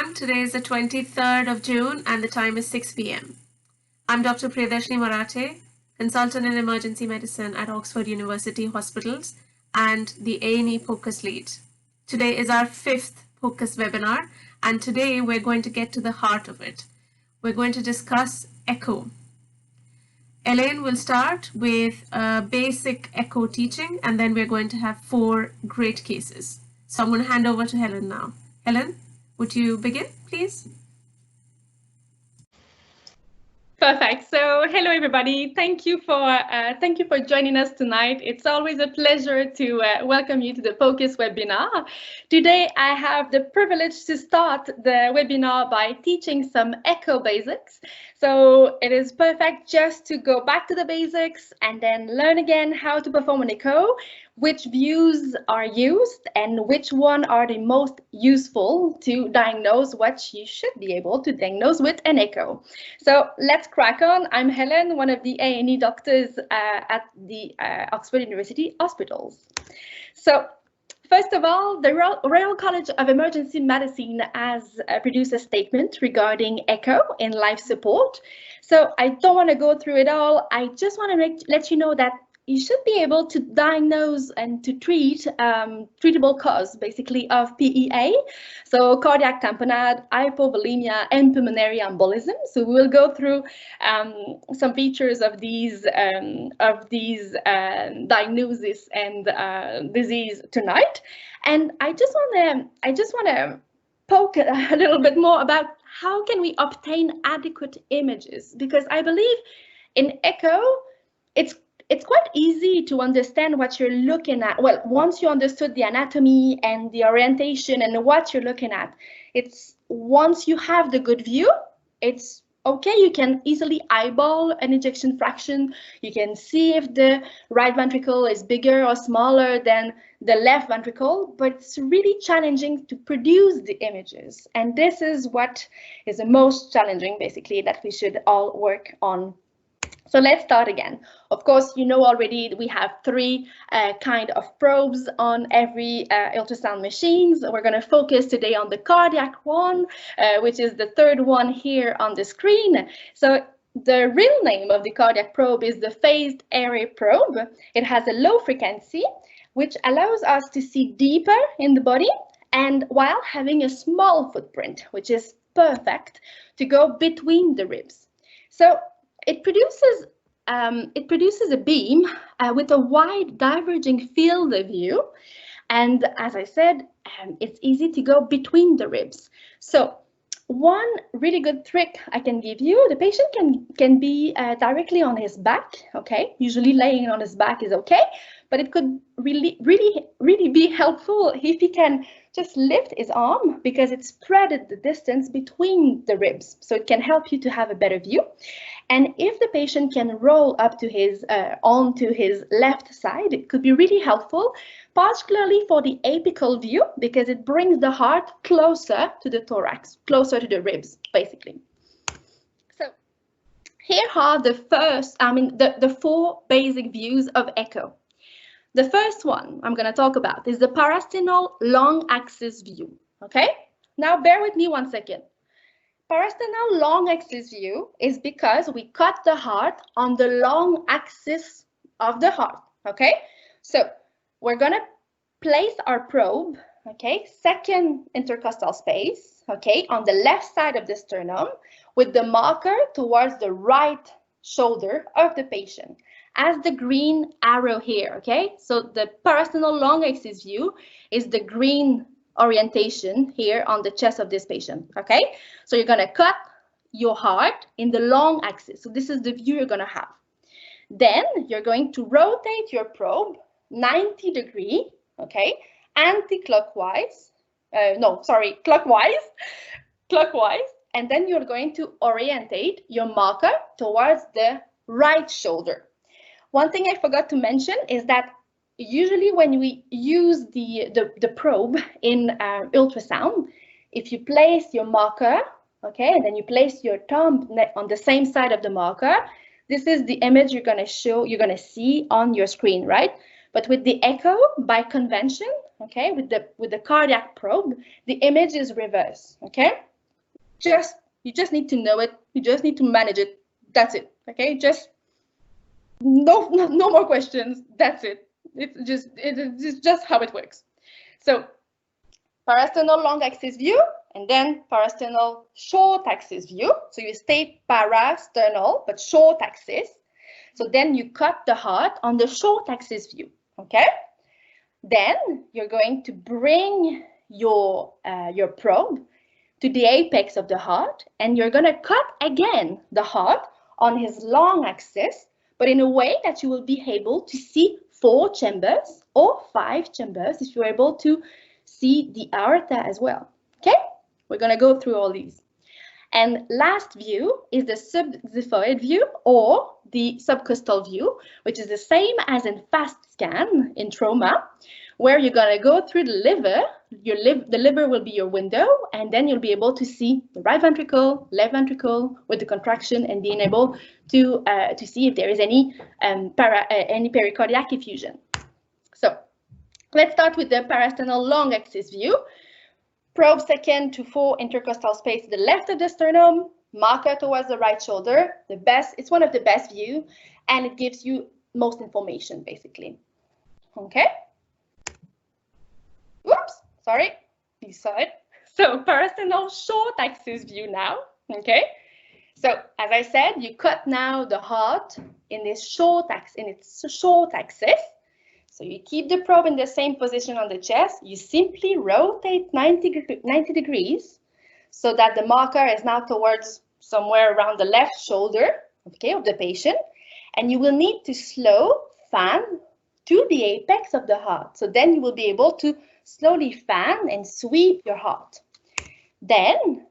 everyone. Today is the 23rd of June and the time is 6 p.m. I'm Dr. Priyadarshini Marathe, consultant in emergency medicine at Oxford University Hospitals and the A&E POCUS lead. Today is our 5th POCUS webinar, and today we're going to get to the heart of it. We're going to discuss echo. Helene will start with a basic echo teaching, and then we're going to have 4 great cases. So I'm going to hand over to Helen now. Helen, would you begin, please? Perfect. So hello, everybody. Thank you for joining us tonight. It's always a pleasure to welcome you to the POCUS webinar. Today, I have the privilege to start the webinar by teaching some echo basics. So it is perfect just to go back to the basics and then learn again how to perform an echo, which views are used, and which one are the most useful to diagnose what you should be able to diagnose with an echo. So let's crack on. I'm Helen, one of the A&E doctors at the Oxford University Hospitals. So first of all, the Royal College of Emergency Medicine has produced a statement regarding echo in life support. So I don't want to go through it all. I just want to let you know that you should be able to diagnose and to treat treatable cause, basically, of PEA, so cardiac tamponade, hypovolemia, and pulmonary embolism. So we will go through some features of these diagnosis and disease tonight. And I just want to poke a little bit more about how can we obtain adequate images, because I believe in echo, it's quite easy to understand what you're looking at. Well, once you understood the anatomy and the orientation and what you're looking at, it's once you have the good view, it's okay. You can easily eyeball an ejection fraction. You can see if the right ventricle is bigger or smaller than the left ventricle, but it's really challenging to produce the images. And this is what is the most challenging, basically, that we should all work on. So let's start again. Of course, you know already we have 3 kind of probes on every ultrasound machines. We're going to focus today on the cardiac one, which is the 3rd one here on the screen. So the real name of the cardiac probe is the phased array probe. It has a low frequency, which allows us to see deeper in the body, and while having a small footprint, which is perfect to go between the ribs. So it produces a beam with a wide diverging field of view, and as I said, it's easy to go between the ribs. So one really good trick I can give you: the patient can be directly on his back. Okay, usually laying on his back is okay, but it could really be helpful if he can just lift his arm, because it spreads the distance between the ribs, so it can help you to have a better view. And if the patient can roll up to his onto his left side, it could be really helpful, particularly for the apical view, because it brings the heart closer to the thorax, closer to the ribs, basically. So here are the 4 basic views of echo. The first one I'm going to talk about is the parasternal long axis view. Okay, now bear with me 1 second. Parasternal long axis view is because we cut the heart on the long axis of the heart. Okay, so we're going to place our probe, okay, 2nd intercostal space, okay, on the left side of the sternum, with the marker towards the right shoulder of the patient, as the green arrow here. Okay, so the parasternal long axis view is the green orientation here on the chest of this patient. Okay, so you're going to cut your heart in the long axis. So this is the view you're going to have. Then you're going to rotate your probe 90 degrees, okay, clockwise, and then you're going to orientate your marker towards the right shoulder. One thing I forgot to mention is that usually when we use the probe in ultrasound, if you place your marker, okay, and then you place your thumb on the same side of the marker, this is the image you're going to see on your screen, right? But with the echo, by convention, okay, with the cardiac probe, the image is reversed, okay? You just need to know it. You just need to manage it. That's it. Okay, just no more questions. That's it. It's just how it works. So parasternal long axis view, and then parasternal short axis view. So you stay parasternal, but short axis. So then you cut the heart on the short axis view, okay? Then you're going to bring your probe to the apex of the heart, and you're gonna cut again the heart on his long axis, but in a way that you will be able to see 4 chambers or 5 chambers if you're able to see the aorta as well, okay? We're gonna go through all these. And last view is the subxiphoid view or the subcostal view, which is the same as in fast scan in trauma, where you're gonna go through the liver. The liver will be your window, and then you'll be able to see the right ventricle, left ventricle with the contraction, and being able to see if there is any pericardiac effusion. So let's start with the parasternal long axis view. Probe 2nd to 4 intercostal space to the left of the sternum, marker towards the right shoulder. It's one of the best view, and it gives you most information basically. Okay. Whoops, sorry, this side. So parasternal short axis view now. Okay. So as I said, you cut now the heart in its short axis. So you keep the probe in the same position on the chest. You simply rotate 90 degrees so that the marker is now towards somewhere around the left shoulder, okay, of the patient. And you will need to slow fan to the apex of the heart. So then you will be able to slowly fan and sweep your heart. Then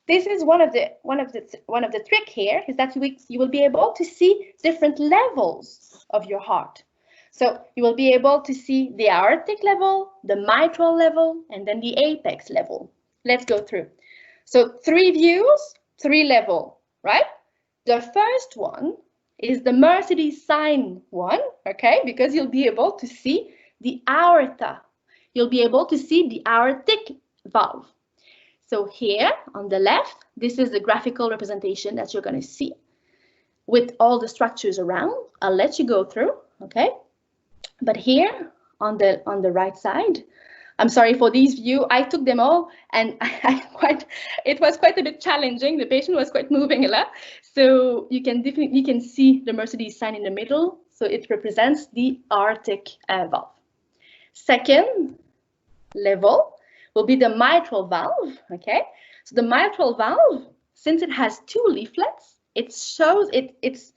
this is one of the trick here is that you will be able to see different levels of your heart. So you will be able to see the aortic level, the mitral level, and then the apex level. Let's go through. So 3 views, 3 level, right? The first one is the Mercedes sign one, okay? Because you'll be able to see the aorta. You'll be able to see the aortic valve. So here on the left, this is the graphical representation that you're going to see with all the structures around. I'll let you go through, okay? But here on the right side, I'm sorry for these view. I took them all, and it was quite a bit challenging. The patient was quite moving a lot, so you can see the Mercedes sign in the middle. So it represents the aortic valve. Second level will be the mitral valve. Okay, so the mitral valve, since it has 2 leaflets, it shows it's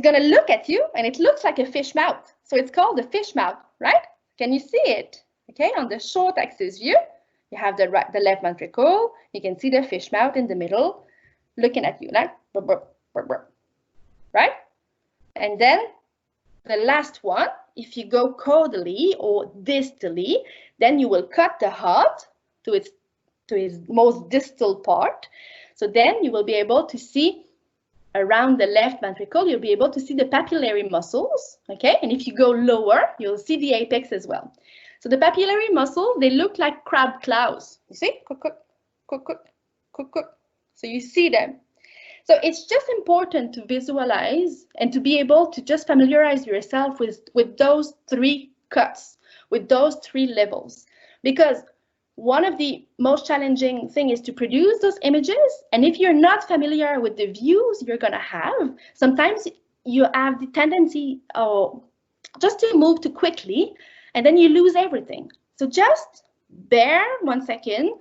going to look at you, and it looks like a fish mouth. So it's called the fish mouth, right? Can you see it? Okay, on the short axis view, you have the left ventricle. You can see the fish mouth in the middle, looking at you, like, right? And then the last one, if you go caudally or distally, then you will cut the heart to its most distal part. So then you will be able to see around the left ventricle, you'll be able to see the papillary muscles, okay? And if you go lower, you'll see the apex as well. So the papillary muscles, they look like crab claws. You see? So you see them. So it's just important to visualize and to be able to just familiarize yourself with those 3 cuts, with those 3 levels. Because one of the most challenging things is to produce those images. And if you're not familiar with the views you're going to have, sometimes you have the tendency just to move too quickly, and then you lose everything. So just bear 1 second,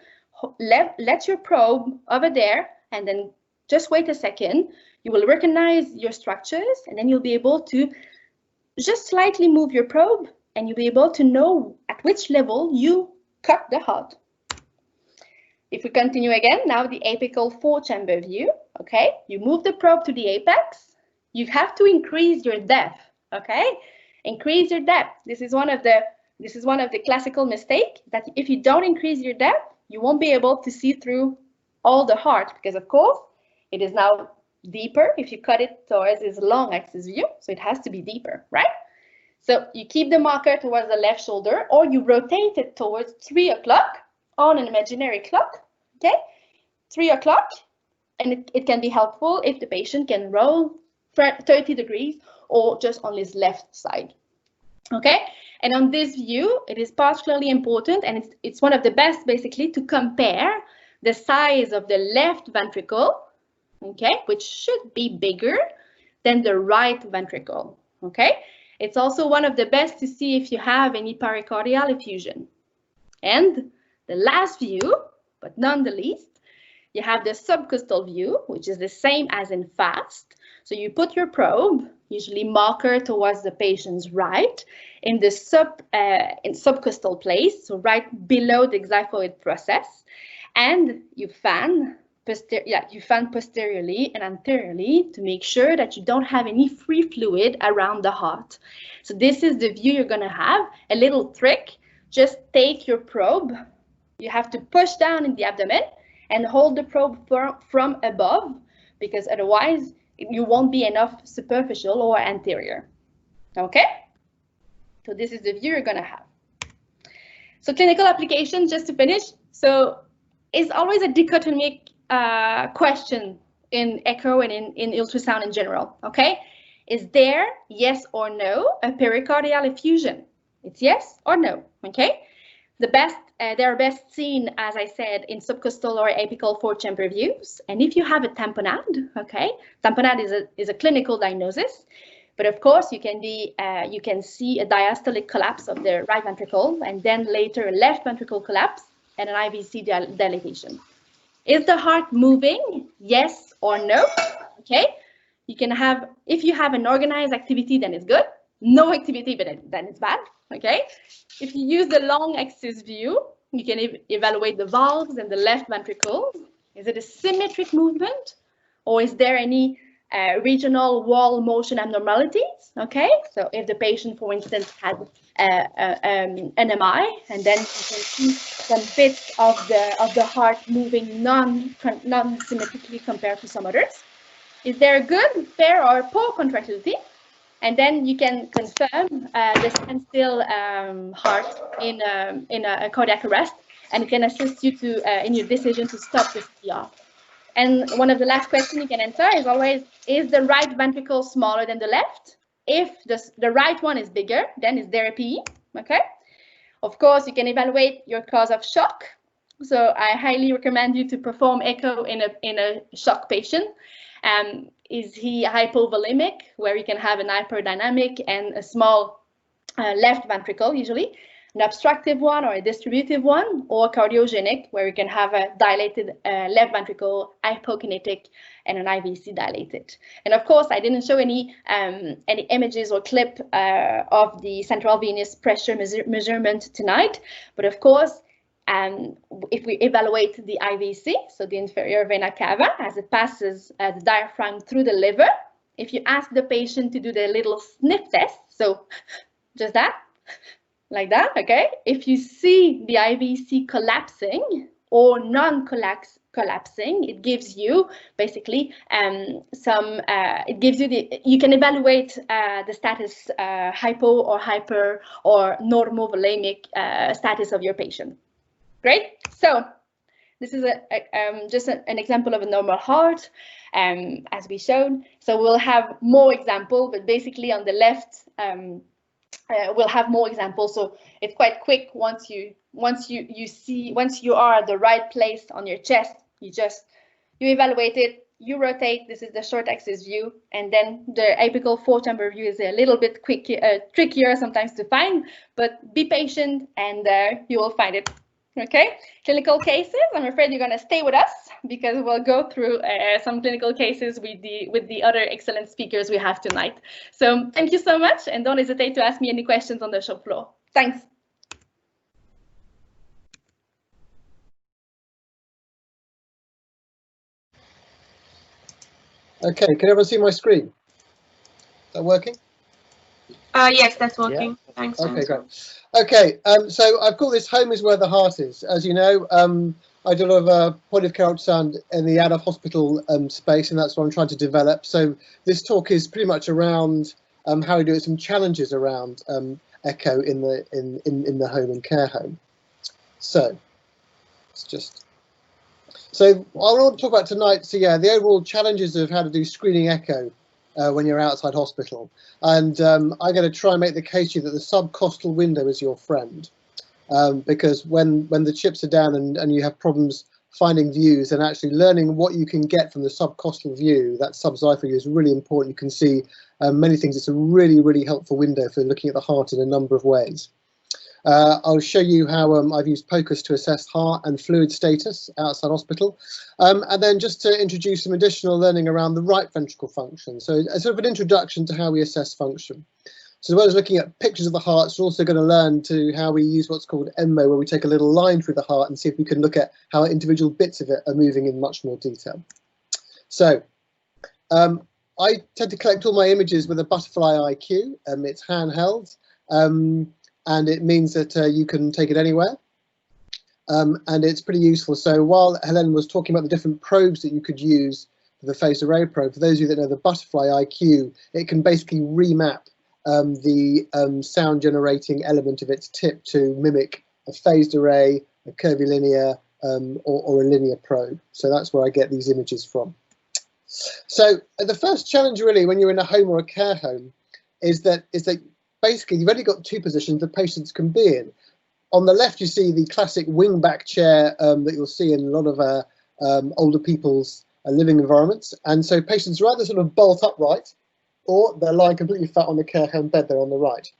let your probe over there, and then just wait a second. You will recognize your structures, and then you'll be able to just slightly move your probe, and you'll be able to know at which level you cut the heart. If we continue again, now the apical 4-chamber view, okay? You move the probe to the apex. You have to increase your depth, okay? Increase your depth. This is one of the classical mistakes, that if you don't increase your depth, you won't be able to see through all the heart, because of course it is now deeper if you cut it towards this long axis view, so it has to be deeper, right? So you keep the marker towards the left shoulder, or you rotate it towards 3 o'clock on an imaginary clock, okay? 3 o'clock, and it can be helpful if the patient can roll 30 degrees or just on his left side. Okay, and on this view, it is particularly important, and it's one of the best basically to compare the size of the left ventricle, okay, which should be bigger than the right ventricle. Okay, it's also one of the best to see if you have any pericardial effusion. And the last view, but none the least, you have the subcostal view, which is the same as in FAST. So you put your probe, usually marker towards the patient's right, in the subcostal place, so right below the xiphoid process, and you fan posteriorly and anteriorly to make sure that you don't have any free fluid around the heart. So this is the view you're going to have. A little trick, just take your probe. You have to push down in the abdomen and hold the probe from above, because otherwise you won't be enough superficial or anterior. Okay? So this is the view you're going to have. So clinical application, just to finish. So it's always a dichotomic question in echo and in ultrasound in general. Okay? Is there, yes or no, a pericardial effusion? It's yes or no. Okay? They are best seen, as I said, in subcostal or apical 4-chamber views. And if you have a tamponade, okay, tamponade is a clinical diagnosis, but of course you can see a diastolic collapse of the right ventricle, and then later a left ventricle collapse and an IVC dilatation. Is the heart moving? Yes or no? Okay, you can have, if you have an organized activity, then it's good. No activity, but then it's bad. Okay, if you use the long axis view, you can evaluate the valves and the left ventricle. Is it a symmetric movement, or is there any regional wall motion abnormalities? Okay, so if the patient, for instance, had an MI, and then you can see some bits of the heart moving non-symmetrically compared to some others. Is there a good, fair, or poor contractility? And then you can confirm the standstill heart in a cardiac arrest, and it can assist you to in your decision to stop the CPR. And one of the last questions you can answer is always, is the right ventricle smaller than the left? If the right one is bigger, then is there a PE? Okay. Of course, you can evaluate your cause of shock. So I highly recommend you to perform echo in a shock patient. Is he hypovolemic, where you can have an hyperdynamic and a small left ventricle, usually, an obstructive one or a distributive one, or cardiogenic, where you can have a dilated left ventricle, hypokinetic, and an IVC dilated. And of course, I didn't show any images or clip of the central venous pressure measurement tonight, but of course, if we evaluate the IVC, so the inferior vena cava, as it passes the diaphragm through the liver, if you ask the patient to do the little sniff test, so just that, like that, okay? If you see the IVC collapsing or non-collapsing, it gives you basically you can evaluate the status hypo or hyper or normovolemic status of your patient. Great. So this is just an example of a normal heart, as we showed. So we'll have more examples, but basically on the left, we'll have more examples. So it's quite quick. Once you are at the right place on your chest, you evaluate it. You rotate. This is the short axis view, and then the apical 4-chamber view is a little bit trickier sometimes to find. But be patient, and you will find it. Okay, clinical cases. I'm afraid you're going to stay with us because we'll go through some clinical cases with the other excellent speakers we have tonight. So thank you so much, and don't hesitate to ask me any questions on the shop floor. Thanks. Okay, can everyone see my screen? Is that working? Yes, that's working. Yeah. Thanks. Okay, great. Okay, so I've called this Home is Where the Heart Is. As you know, I do a lot of point of care ultrasound in the out of hospital space, and that's what I'm trying to develop. So this talk is pretty much around how we do it, some challenges around echo in the home and care home. So it's just So I want to talk about tonight, so yeah, the overall challenges of how to do screening echo when you're outside hospital. And I'm going to try and make the case to you that the subcostal window is your friend. Because when the chips are down and you have problems finding views and actually learning what you can get from the subcostal view, that subxipher view is really important. You can see many things. It's a really, really helpful window for looking at the heart in a number of ways. I'll show you how I've used POCUS to assess heart and fluid status outside hospital. And then just to introduce some additional learning around the right ventricle function. So a sort of an introduction to how we assess function. So as well as looking at pictures of the heart, we're also going to learn to how we use what's called EMMO, where we take a little line through the heart and see if we can look at how individual bits of it are moving in much more detail. So I tend to collect all my images with a Butterfly IQ. It's handheld, and it means that you can take it anywhere. And it's pretty useful. So while Helene was talking about the different probes that you could use for the phased array probe, for those of you that know the Butterfly IQ, it can basically remap the sound generating element of its tip to mimic a phased array, a curvilinear, or a linear probe. So that's where I get these images from. So the first challenge really when you're in a home or a care home is that basically you've only got two positions the patients can be in. On the left you see the classic wing-back chair that you'll see in a lot of older people's living environments, and so patients are either sort of bolt upright or they're lying completely flat on the care home bed there on the right.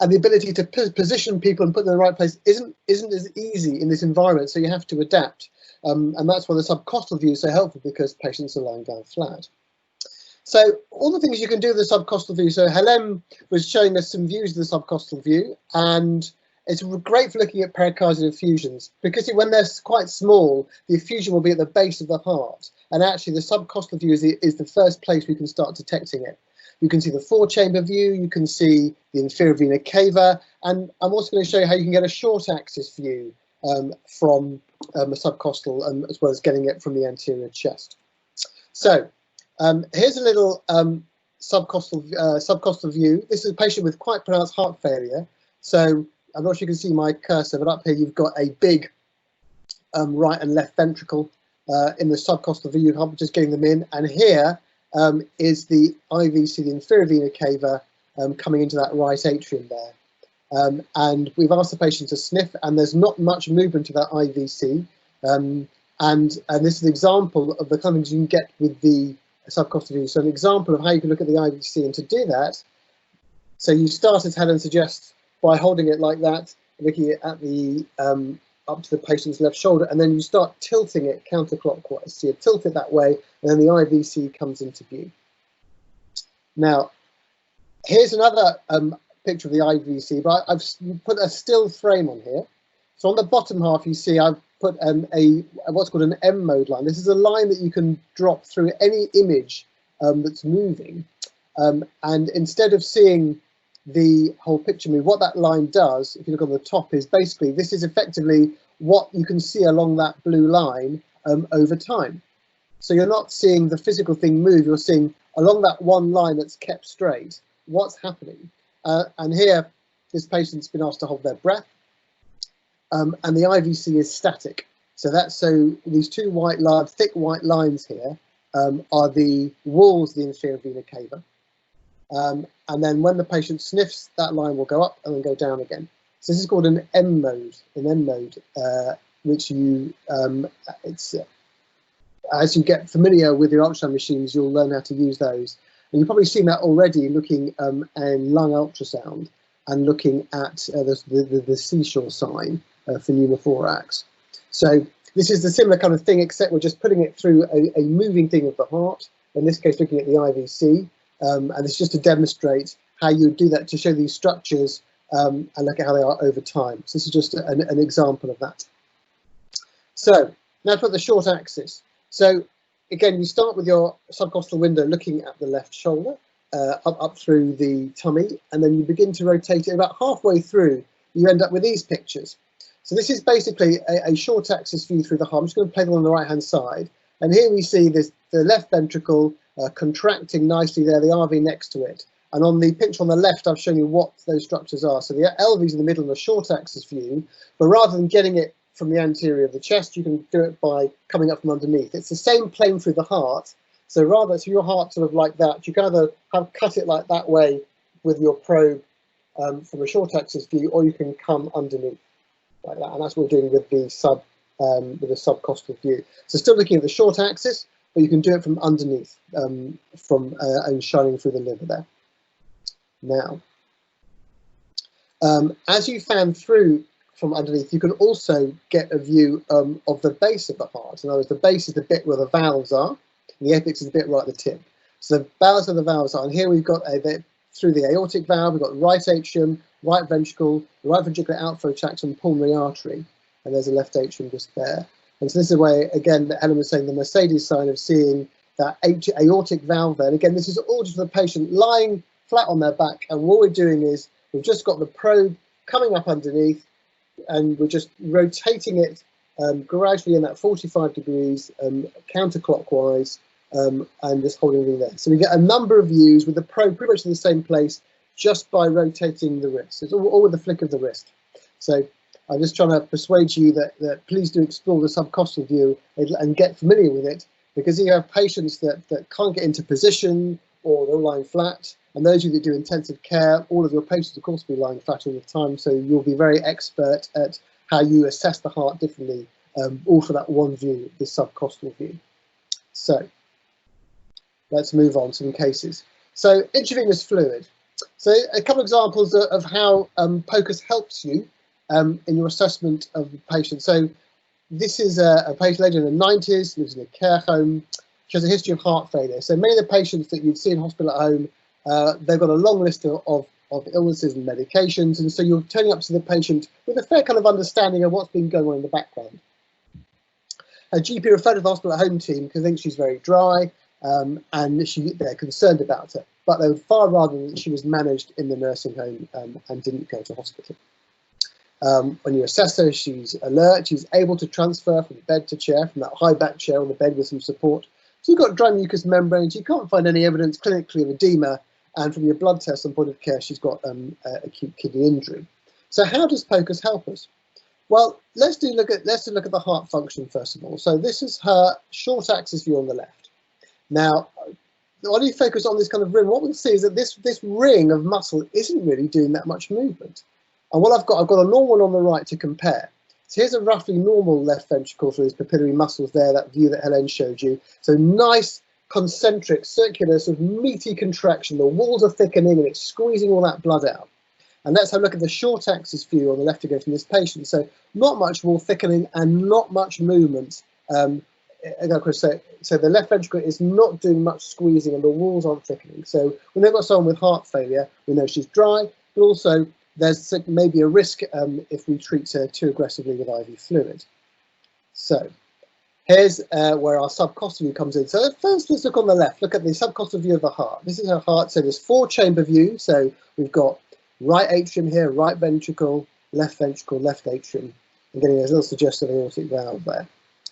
And the ability to position people and put them in the right place isn't as easy in this environment, so you have to adapt. And that's why the subcostal view is so helpful, because patients are lying down flat. So all the things you can do with the subcostal view. So Helene was showing us some views of the subcostal view, and it's great for looking at pericardial effusions, because when they're quite small, the effusion will be at the base of the heart. And actually the subcostal view is the first place we can start detecting it. You can see the four-chamber view, you can see the inferior vena cava, and I'm also going to show you how you can get a short axis view from a subcostal, as well as getting it from the anterior chest. So here's a little subcostal view. This is a patient with quite pronounced heart failure. So I'm not sure you can see my cursor, but up here you've got a big right and left ventricle in the subcostal view. I'm just getting them in, and here is the IVC, the inferior vena cava, coming into that right atrium there. And we've asked the patient to sniff, and there's not much movement to that IVC. And this is an example of the kind of things you can get with the subcostal view. So an example of how you can look at the IVC, and to do that, so you start, as Helen suggests, by holding it like that, looking at the up to the patient's left shoulder, and then you start tilting it counterclockwise. So you tilt it that way, and then the IVC comes into view. Now, here's another picture of the IVC, but I've put a still frame on here. So on the bottom half, you see I've put what's called an M mode line. This is a line that you can drop through any image that's moving, and instead of seeing the whole picture move, what that line does, if you look on the top, is basically this is effectively what you can see along that blue line over time. So you're not seeing the physical thing move, you're seeing along that one line that's kept straight what's happening. And here this patient's been asked to hold their breath, and the IVC is static. So these two thick white lines here are the walls of the inferior vena cava. And then when the patient sniffs, that line will go up and then go down again. So this is called an M mode, which you, as you get familiar with your ultrasound machines, you'll learn how to use those. And you've probably seen that already looking in lung ultrasound and looking at the seashore sign for pneumothorax. So this is the similar kind of thing, except we're just putting it through a moving thing of the heart, in this case looking at the IVC. And it's just to demonstrate how you do that, to show these structures and look at how they are over time. So this is just an example of that. So now to put the short axis. So again, you start with your subcostal window looking at the left shoulder, up through the tummy, and then you begin to rotate it. About halfway through, you end up with these pictures. So this is basically a short axis view through the heart. I'm just going to play them on the right hand side. And here we see the left ventricle contracting nicely there, the RV next to it. And on the picture on the left, I've shown you what those structures are. So the LV is in the middle of the short axis view, but rather than getting it from the anterior of the chest, you can do it by coming up from underneath. It's the same plane through the heart. So rather, so your heart sort of like that, you can either cut it like that way with your probe from a short axis view, or you can come underneath like that. And that's what we're doing with the subcostal view. So still looking at the short axis, but you can do it from underneath, and shining through the liver there. Now, as you fan through from underneath, you can also get a view of the base of the heart. In other words, the base is the bit where the valves are, and the apex is the bit right at the tip. So the valves of the valves are, and here we've got through the aortic valve, we've got right atrium, right ventricle, the right ventricular outflow tract and pulmonary artery, and there's a left atrium just there. And so this is a way, again, that Helen was saying, the Mercedes sign of seeing that aortic valve there. And again, this is all just for the patient lying flat on their back, and what we're doing is we've just got the probe coming up underneath, and we're just rotating it gradually in that 45 degrees counterclockwise, and just holding it there. So we get a number of views with the probe pretty much in the same place just by rotating the wrist. It's all with the flick of the wrist. So I'm just trying to persuade you that please do explore the subcostal view and get familiar with it, because you have patients that can't get into position or they're lying flat. And those of you that do intensive care, all of your patients, of course, will be lying flat all the time. So you'll be very expert at how you assess the heart differently, all for that one view, the subcostal view. So let's move on to some cases. So intravenous fluid. So a couple of examples of how POCUS helps you in your assessment of the patient. So this is a patient, lady in her 90s, lives in a care home. She has a history of heart failure. So many of the patients that you'd see in hospital at home, they've got a long list of illnesses and medications, and so you're turning up to the patient with a fair kind of understanding of what's been going on in the background. Her GP referred to the hospital at home team because they think she's very dry, and they're concerned about her, but they would far rather that she was managed in the nursing home and didn't go to hospital. When you assess her, she's alert, she's able to transfer from bed to chair, from that high back chair on the bed with some support. So you've got dry mucous membranes, you can't find any evidence clinically of edema, and from your blood test and point of care, she's got acute kidney injury. So how does POCUS help us? Well, let's look at the heart function first of all. So this is her short axis view on the left. Now, when you focus on this kind of ring, what we'll see is that this ring of muscle isn't really doing that much movement. And what I've got a normal one on the right to compare. So here's a roughly normal left ventricle for these papillary muscles there, that view that Helene showed you. So nice, concentric, circular, sort of meaty contraction. The walls are thickening and it's squeezing all that blood out. And let's have a look at the short axis view on the left again from this patient. So not much wall thickening and not much movement. So the left ventricle is not doing much squeezing and the walls aren't thickening. So when they've got someone with heart failure, we know she's dry, but also there's maybe a risk if we treat her too aggressively with IV fluid. So here's where our subcostal view comes in. So first, let's look on the left. Look at the subcostal view of the heart. This is her heart. So there's 4-chamber view. So we've got right atrium here, right ventricle, left atrium. I'm getting a little suggestive aortic valve there.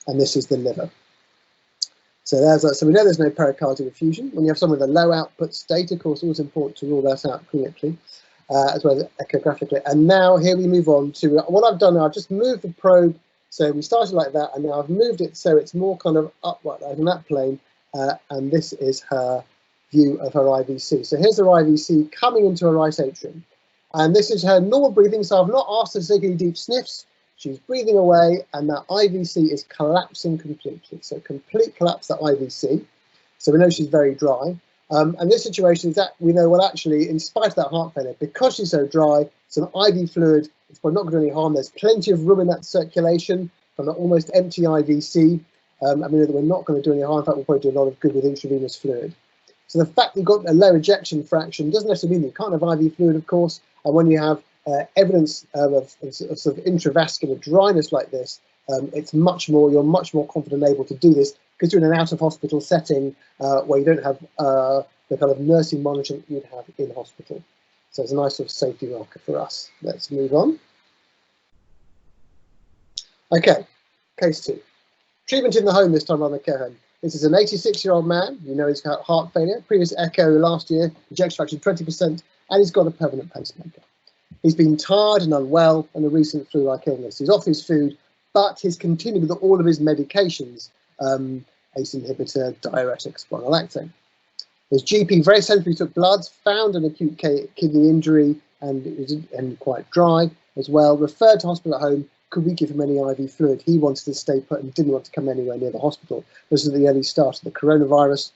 And this is the liver. So we know there's no pericardial effusion. When you have someone with a low output state, of course, it's always important to rule that out clinically, as well as echographically. And now here we move on to what I've done now. I've just moved the probe. So we started like that, and now I've moved it so it's more kind of upright, like in that plane. And this is her view of her IVC. So here's her IVC coming into her right atrium. And this is her normal breathing. So I've not asked her to take any deep sniffs. She's breathing away, and that IVC is collapsing completely. So complete collapse that IVC. So we know she's very dry. And this situation is that we know, well, actually, in spite of that heart failure, because she's so dry, some IV fluid, it's probably not going to do any harm. There's plenty of room in that circulation from an almost empty IVC. I mean, that we're not going to do any harm. In fact, we'll probably do a lot of good with intravenous fluid. So the fact that you've got a low ejection fraction doesn't necessarily mean that you can't have IV fluid, of course. And when you have evidence of sort of intravascular dryness like this, you're much more confident and able to do this because you're in an out-of-hospital setting where you don't have the kind of nursing monitoring you'd have in hospital. So it's a nice sort of safety marker for us. Let's move on. Okay, case 2. Treatment in the home this time on the care home. This is an 86-year-old man. You know he's got heart failure. Previous echo last year, ejection fraction 20%, and he's got a permanent pacemaker. He's been tired and unwell and a recent flu-like illness. He's off his food, but he's continued with all of his medications, ACE inhibitor, diuretics, spironolactone. His GP very sensibly took bloods, found an acute kidney injury, and it was quite dry as well. Referred to hospital at home. Could we give him any IV fluid? He wanted to stay put and didn't want to come anywhere near the hospital. This is at the early start of the coronavirus.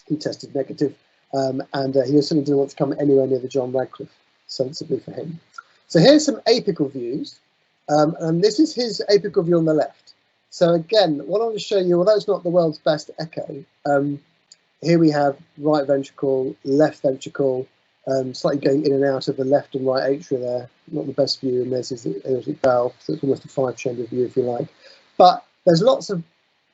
He tested negative, and he certainly didn't want to come anywhere near the John Radcliffe, sensibly for him. So here's some apical views, and this is his apical view on the left. So again, what I want to show you, although it's not the world's best echo, here we have right ventricle, left ventricle, slightly going in and out of the left and right atria there. Not the best view, and this is the aortic valve, so it's almost a 5-chamber view if you like. But there's lots of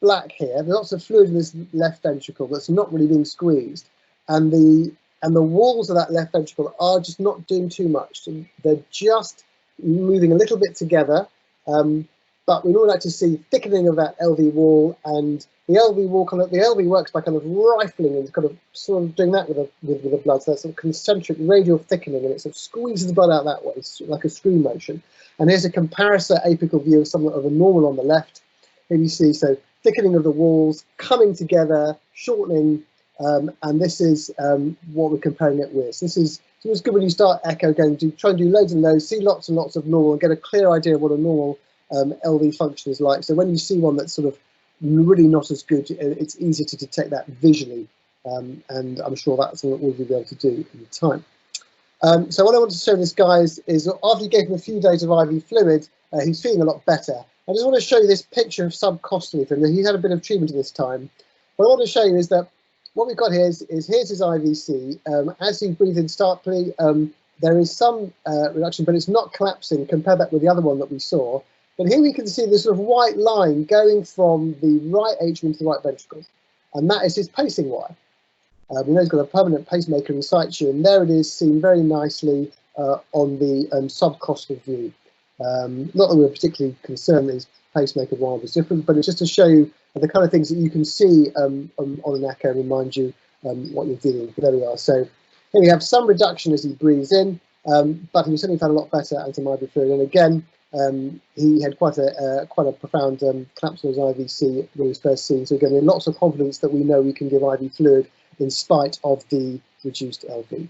black here, there's lots of fluid in this left ventricle that's not really being squeezed, and the walls of that left ventricle are just not doing too much. So they're just moving a little bit together, but we normally like to see thickening of that LV wall, and the LV wall the LV works by kind of rifling and kind of sort of doing that with the blood. So that's sort of concentric radial thickening, and it sort of squeezes the blood out that way. It's like a screw motion. And here's a comparator apical view of somewhat of a normal on the left. Here you see thickening of the walls, coming together, shortening, and this is what we're comparing it with. So it's good when you start echo going to try and do loads and loads, see lots and lots of normal, and get a clear idea of what a normal LV function is like. So when you see one that's sort of really not as good, it's easier to detect that visually, and I'm sure that's what we'll be able to do in time. So what I want to show this guy is after you gave him a few days of IV fluid, he's feeling a lot better. I just want to show you this picture of subcostal for him. He's had a bit of treatment at this time. What I want to show you is that what we've got here is here's his IVC. As he breathes in starkly, there is some reduction, but it's not collapsing. Compare that with the other one that we saw. But here we can see this sort of white line going from the right atrium to the right ventricle, and that is his pacing wire. We know he's got a permanent pacemaker in situ, and there it is, seen very nicely on the subcostal view. Not that we're particularly concerned that his pacemaker wire was different, but it's just to show you the kind of things that you can see on an echo and remind you what you're dealing with. There we are. So here we have some reduction as he breathes in, but he certainly found a lot better as some IV fluid. And again, he had quite a profound collapse on his IVC when he was first seen. So again, there's lots of confidence that we know we can give IV fluid in spite of the reduced LV.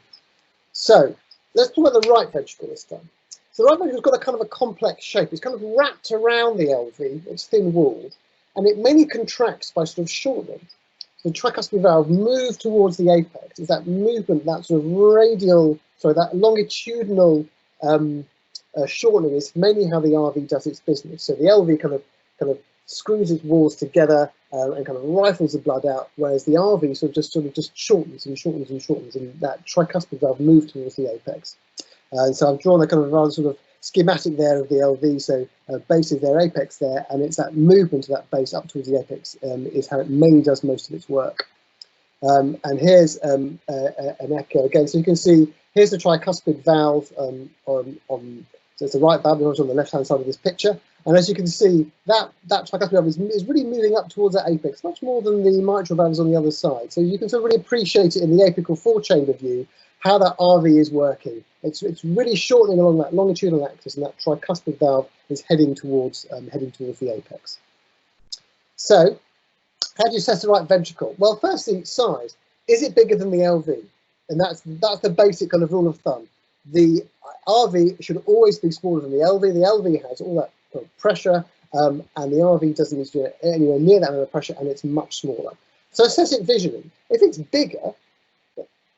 So let's talk about the right ventricle this time. So the right ventricle's got a kind of a complex shape. It's kind of wrapped around the LV, it's thin-walled, and it mainly contracts by sort of shortening. So the tricuspid valve moves towards the apex. It's that movement, that sort of radial, sorry, that longitudinal shortening is mainly how the RV does its business. So the LV kind of screws its walls together and kind of rifles the blood out, whereas the RV sort of just shortens and shortens and shortens, and that tricuspid valve moves towards the apex. And so I've drawn a kind of rather sort of schematic there of the LV. So base is their apex there, and it's that movement of that base up towards the apex is how it mainly does most of its work. And here's an echo again. So you can see here's the tricuspid valve so it's the right valve on the left-hand side of this picture. And as you can see, that tricuspid valve is really moving up towards that apex, much more than the mitral valves on the other side. So you can sort of really appreciate it in the apical 4-chamber view, how that RV is working. It's really shortening along that longitudinal axis, and that tricuspid valve is heading towards the apex. So, how do you assess the right ventricle? Well, firstly, size. Is it bigger than the LV? And that's the basic kind of rule of thumb. The RV should always be smaller than the LV. The LV has all that kind of pressure, and the RV doesn't need to do anywhere near that amount of pressure, and it's much smaller. So assess it visually. If it's bigger,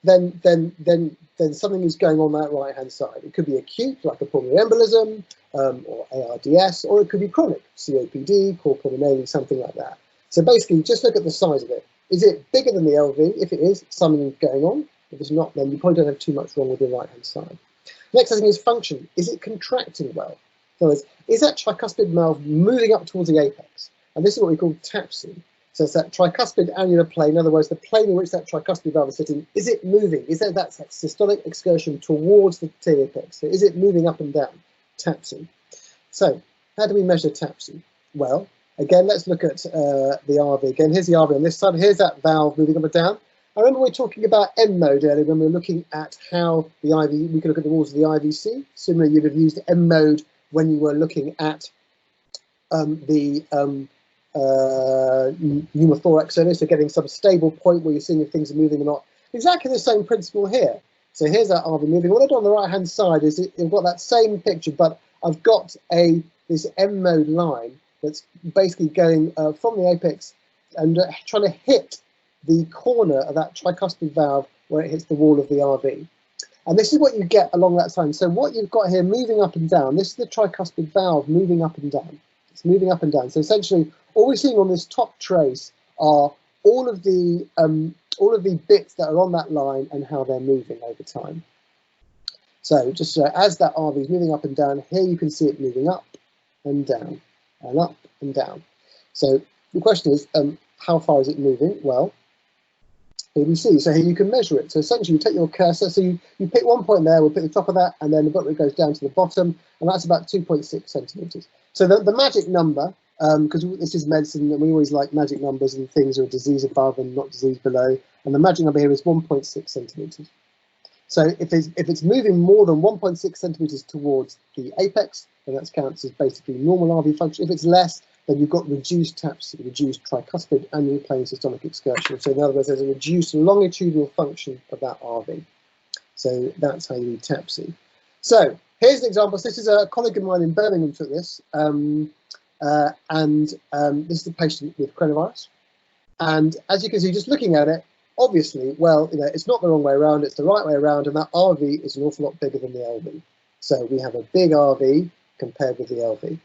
then something is going on that right-hand side. It could be acute, like a pulmonary embolism, or ARDS, or it could be chronic, COPD, core pulmonary, something like that. So basically, just look at the size of it. Is it bigger than the LV? If it is, something is going on. If it's not, then you probably don't have too much wrong with your right-hand side. Next thing is function. Is it contracting well? In other words, is that tricuspid valve moving up towards the apex? And this is what we call TAPSI. So it's that tricuspid annular plane, in other words, the plane in which that tricuspid valve is sitting. Is it moving? Is there that systolic excursion towards the apex? So is it moving up and down? TAPSI. So how do we measure TAPSI? Well, again, let's look at the RV. Again, here's the RV on this side. Here's that valve moving up and down. I remember we were talking about M mode earlier when we were looking at how the IV, we could look at the walls of the IVC. Similarly, you'd have used M mode when you were looking at the pneumothorax only, so getting some stable point where you're seeing if things are moving or not. Exactly the same principle here. So here's that RV moving. What I've done on the right hand side is you've got that same picture, but I've got this M mode line that's basically going from the apex and trying to hit the corner of that tricuspid valve where it hits the wall of the RV. And this is what you get along that side. So what you've got here moving up and down, this is the tricuspid valve moving up and down. It's moving up and down. So essentially all we're seeing on this top trace are all of the bits that are on that line and how they're moving over time. So just as that RV is moving up and down, here you can see it moving up and down and up and down. So the question is, how far is it moving? Well, here we see, so here you can measure it. So essentially you take your cursor, so you pick one point there, we'll pick the top of that, and then the bottom goes down to the bottom, and that's about 2.6 centimeters. So the magic number, because this is medicine and we always like magic numbers and things are disease above and not disease below, and the magic number here is 1.6 centimeters. So if it's moving more than 1.6 centimeters towards the apex, then that counts as basically normal RV function. If it's less, then you've got reduced TAPSE, reduced tricuspid annular plane systolic excursion. So in other words, there's a reduced longitudinal function of that RV. So that's how you read TAPSE. So here's an example. So this is a colleague of mine in Birmingham took this, and this is a patient with coronavirus. And as you can see, just looking at it, obviously, well, it's not the wrong way around, it's the right way around, and that RV is an awful lot bigger than the LV. So we have a big RV compared with the LV.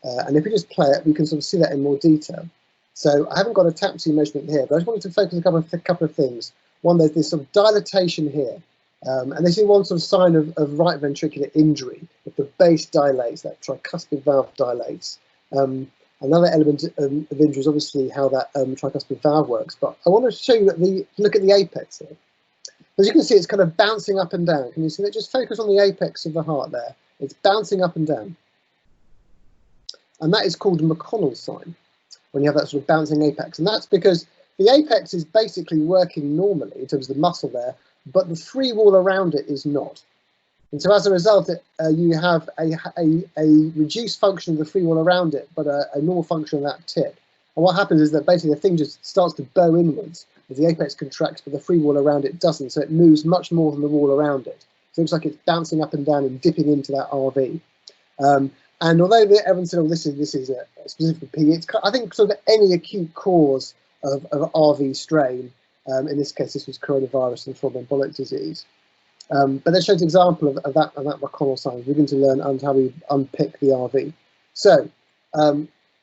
And if we just play it, we can sort of see that in more detail. So I haven't got a TAPSE measurement here, but I just wanted to focus on a couple of things. One, there's this sort of dilatation here. And this is one sort of sign of right ventricular injury. If the base dilates, that tricuspid valve dilates. Another element of injury is obviously how that tricuspid valve works. But I want to show you look at the apex here. As you can see, it's kind of bouncing up and down. Can you see that? Just focus on the apex of the heart there. It's bouncing up and down. And that is called a McConnell sign, when you have that sort of bouncing apex. And that's because the apex is basically working normally in terms of the muscle there, but the free wall around it is not. And so as a result, you have a reduced function of the free wall around it, but a normal function of that tip. And what happens is that basically the thing just starts to bow inwards as the apex contracts, but the free wall around it doesn't. So it moves much more than the wall around it. So it looks like it's bouncing up and down and dipping into that RV. And although everyone said, oh, this is a specific PE, it's, I think, sort of any acute cause of RV strain. In this case, this was coronavirus and thromboembolic disease. But that shows an example of that McConnell sign. We're going to learn how we unpick the RV. So,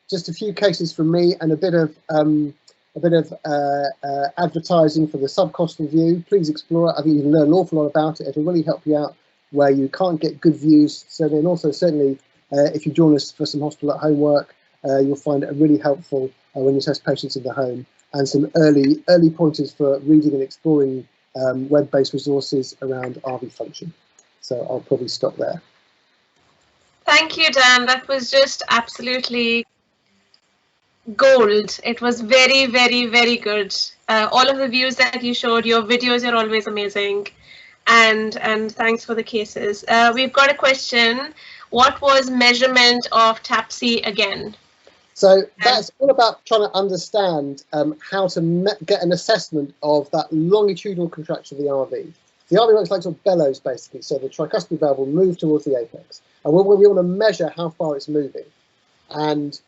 just a few cases from me and a bit of advertising for the subcostal view. Please explore it. I think you can learn an awful lot about it. It'll really help you out where you can't get good views. So then also certainly if you join us for some hospital at home work, you'll find it really helpful when you test patients in the home, and some early pointers for reading and exploring web-based resources around RV function. So I'll probably stop there. Thank you, Dan. That was just absolutely gold. It was very, very, very good. All of the views that you showed, your videos are always amazing. And thanks for the cases. We've got a question. What was measurement of TAPSE again? So that's all about trying to understand how to get an assessment of that longitudinal contraction of the RV. The RV works like sort of bellows, basically. So the tricuspid valve will move towards the apex. And we want to measure how far it's moving. And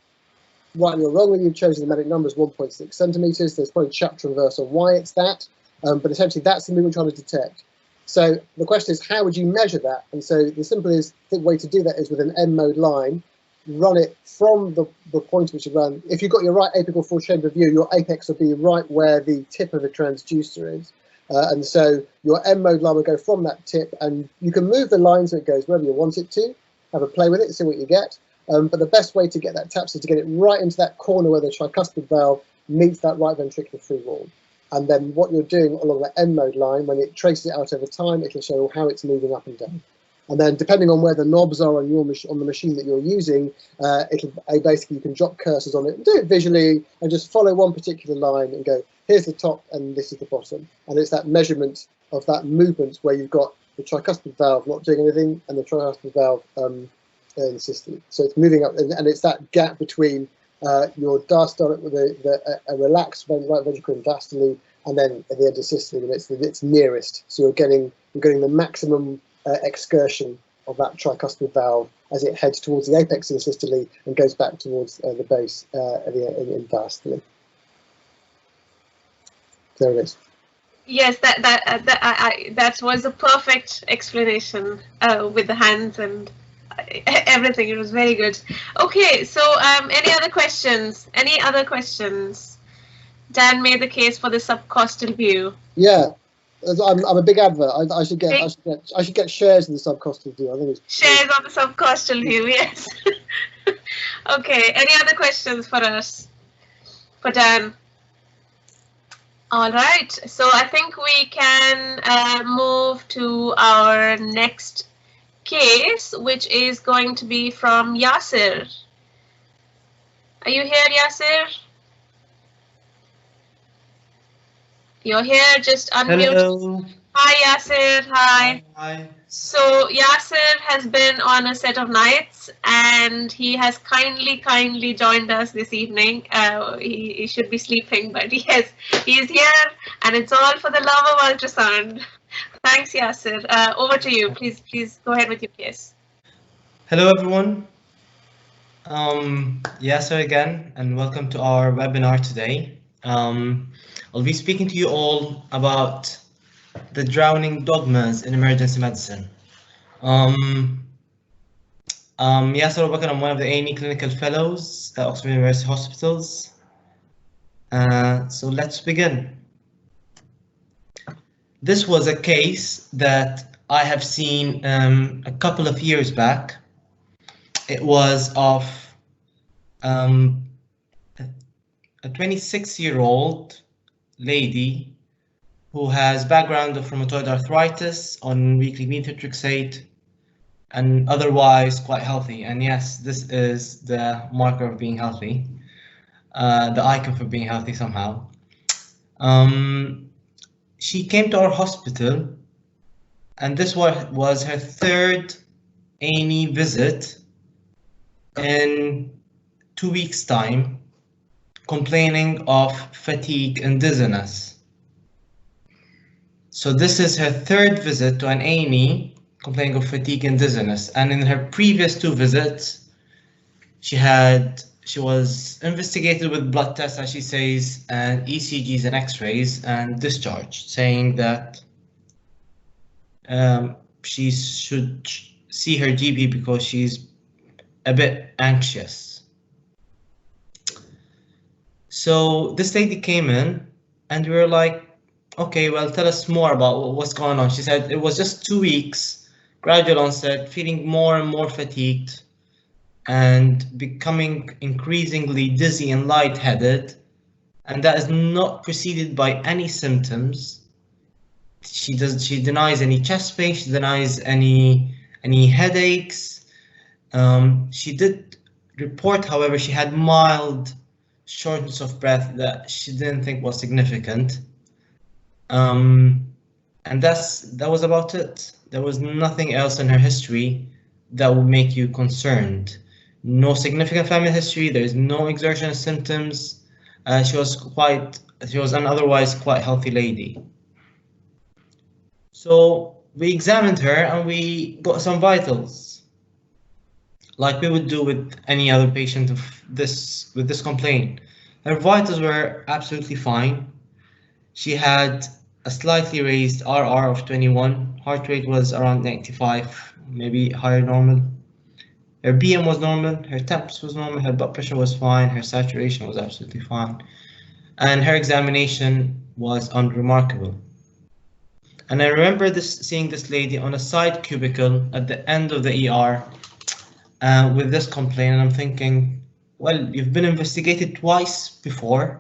rightly or wrongly, you've chosen the magic number as 1.6 centimeters. There's probably chapter and verse on why it's that. But essentially, that's the movement we're trying to detect. So the question is, how would you measure that? And so the simplest way to do that is with an M mode line. Run it from the point which you run. If you've got your right apical full chamber view, your apex will be right where the tip of the transducer is. And so your M mode line will go from that tip, and you can move the line so it goes wherever you want it to. Have a play with it, see what you get. But the best way to get that TAPSE is to get it right into that corner where the tricuspid valve meets that right ventricular free wall. And then what you're doing along the M mode line, when it traces it out over time, it'll show how it's moving up and down. And then depending on where the knobs are on the machine that you're using, basically you can drop cursors on it and do it visually and just follow one particular line and go, here's the top and this is the bottom. And it's that measurement of that movement where you've got the tricuspid valve not doing anything and the tricuspid valve in the systole. So it's moving up, and it's that gap between your diastolic with a relaxed right ventricle in diastole, and then at the end of systole, and it's nearest. So you're getting the maximum excursion of that tricuspid valve as it heads towards the apex of the systole and goes back towards the base in diastole. There it is. Yes, that was a perfect explanation with the hands and everything. It was very good. Okay, so any other questions? Any other questions? Dan made the case for the subcostal view. Yeah, I'm a big advert. I should get shares in the subcostal view. I think it's shares on the subcostal view. Yes. Okay. Any other questions for us? For Dan? All right. So I think we can move to our next case, which is going to be from Yasir. Are you here, Yasir? You're here, just unmute. Hello. Hi, Yasir. Hi. Hi. So Yasir has been on a set of nights, and he has kindly joined us this evening. He should be sleeping, but he is here, and it's all for the love of ultrasound. Thanks, Yasir. Over to you. Please go ahead with your case. Hello, everyone. Yasir again, and welcome to our webinar today. I'll be speaking to you all about the drowning dogmas in emergency medicine. Yasir Abubakar, I'm one of the A&E clinical fellows at Oxford University Hospitals. So let's begin. This was a case that I have seen a couple of years back. It was of a 26-year-old lady who has background of rheumatoid arthritis on weekly methotrexate and otherwise quite healthy. And yes, this is the marker of being healthy, the icon for being healthy somehow. She came to our hospital, and this was her third A&E visit in 2 weeks' time, complaining of fatigue and dizziness. So this is her third visit to an A&E complaining of fatigue and dizziness. And in her previous 2 visits, she was investigated with blood tests, as she says, and ECGs and X-rays, and discharged, saying that she should see her GP because she's a bit anxious. So this lady came in, and we were like, okay, well, tell us more about what's going on. She said it was just 2 weeks, gradual onset, feeling more and more fatigued, and becoming increasingly dizzy and lightheaded, and that is not preceded by any symptoms. She denies any chest pain. She denies any headaches. She did report, however, she had mild shortness of breath that she didn't think was significant. And that was about it. There was nothing else in her history that would make you concerned. No significant family history. There's no exertion symptoms. She was an otherwise quite healthy lady. So we examined her and we got some vitals, like we would do with any other patient with this complaint. Her vitals were absolutely fine. She had a slightly raised RR of 21. Heart rate was around 95, maybe higher normal. Her BM was normal, her temps was normal, her blood pressure was fine, her saturation was absolutely fine, and her examination was unremarkable. And I remember seeing this lady on a side cubicle at the end of the ER with this complaint, and I'm thinking, well, you've been investigated twice before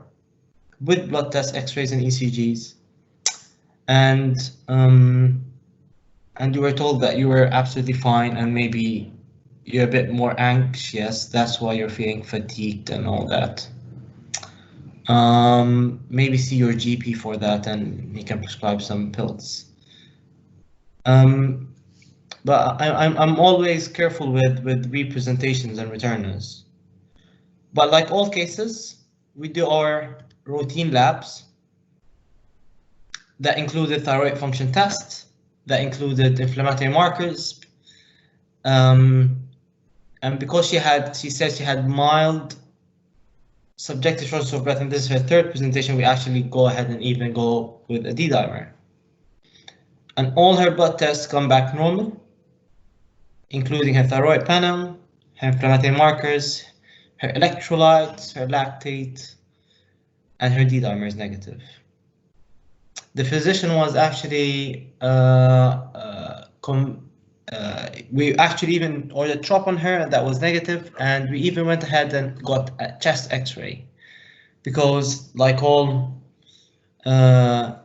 with blood tests, X-rays, and ECGs, and you were told that you were absolutely fine, and maybe you're a bit more anxious, that's why you're feeling fatigued and all that. Maybe see your GP for that and he can prescribe some pills. But I'm always careful with representations and returners. But like all cases, we do our routine labs that included thyroid function tests, that included inflammatory markers. And because she said she had mild subjective shortness of breath, and this is her third presentation, we actually go ahead and even go with a D-dimer. And all her blood tests come back normal, including her thyroid panel, her inflammatory markers, her electrolytes, her lactate, and her D-dimer is negative. The physician was actually we actually even ordered trop on her, and that was negative, and we even went ahead and got a chest x-ray, because like all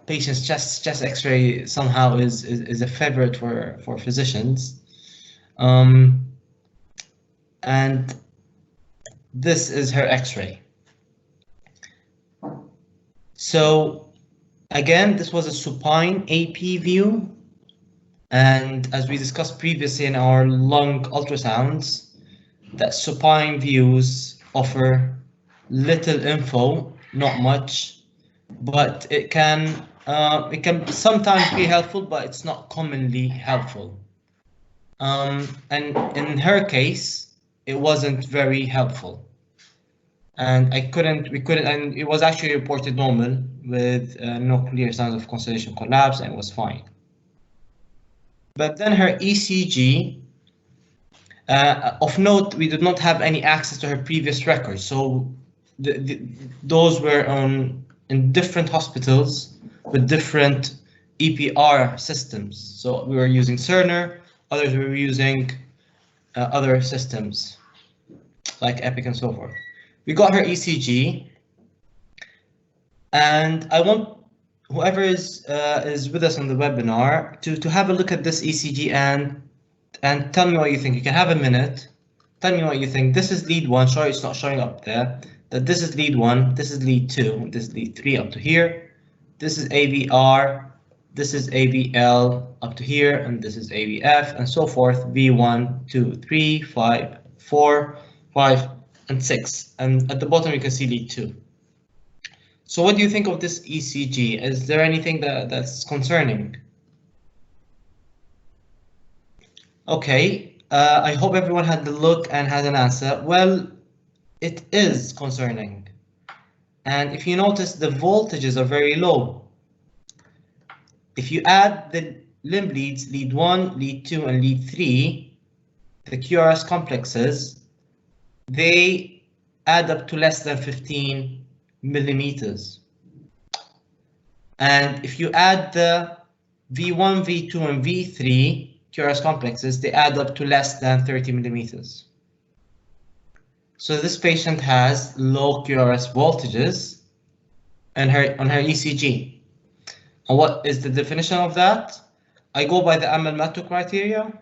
patients, chest x-ray somehow is a favorite for physicians. And this is her x-ray. So again, this was a supine AP view. And as we discussed previously in our lung ultrasounds, that supine views offer little info, not much, but it can sometimes be helpful, but it's not commonly helpful. And in her case, it wasn't very helpful. And we couldn't, and it was actually reported normal with no clear signs of constellation collapse, and it was fine. But then her ECG, of note, we did not have any access to her previous records. So those were in different hospitals with different EPR systems. So we were using Cerner, others were using other systems like Epic and so forth. We got her ECG, and I want whoever is with us on the webinar to have a look at this ECG and tell me what you think. You can have a minute. Tell me what you think. This is lead 1. Sorry, it's not showing up there. That this is lead 1. This is lead 2. This is lead 3 up to here. This is AVR. This is AVL up to here, and this is AVF, and so forth. V1, 2, 3, 5, 4, 5, and 6. And at the bottom you can see lead 2. So what do you think of this ECG? Is there anything that's concerning? Okay, I hope everyone had the look and had an answer. Well, it is concerning. And if you notice, the voltages are very low. If you add the limb leads, lead 1, lead 2, and lead 3, the QRS complexes, they add up to less than 15 millimeters. And if you add the V1, V2, and V3 QRS complexes, they add up to less than 30 millimeters. So this patient has low QRS voltages on her ECG. And what is the definition of that? I go by the Immanuel Judson criteria.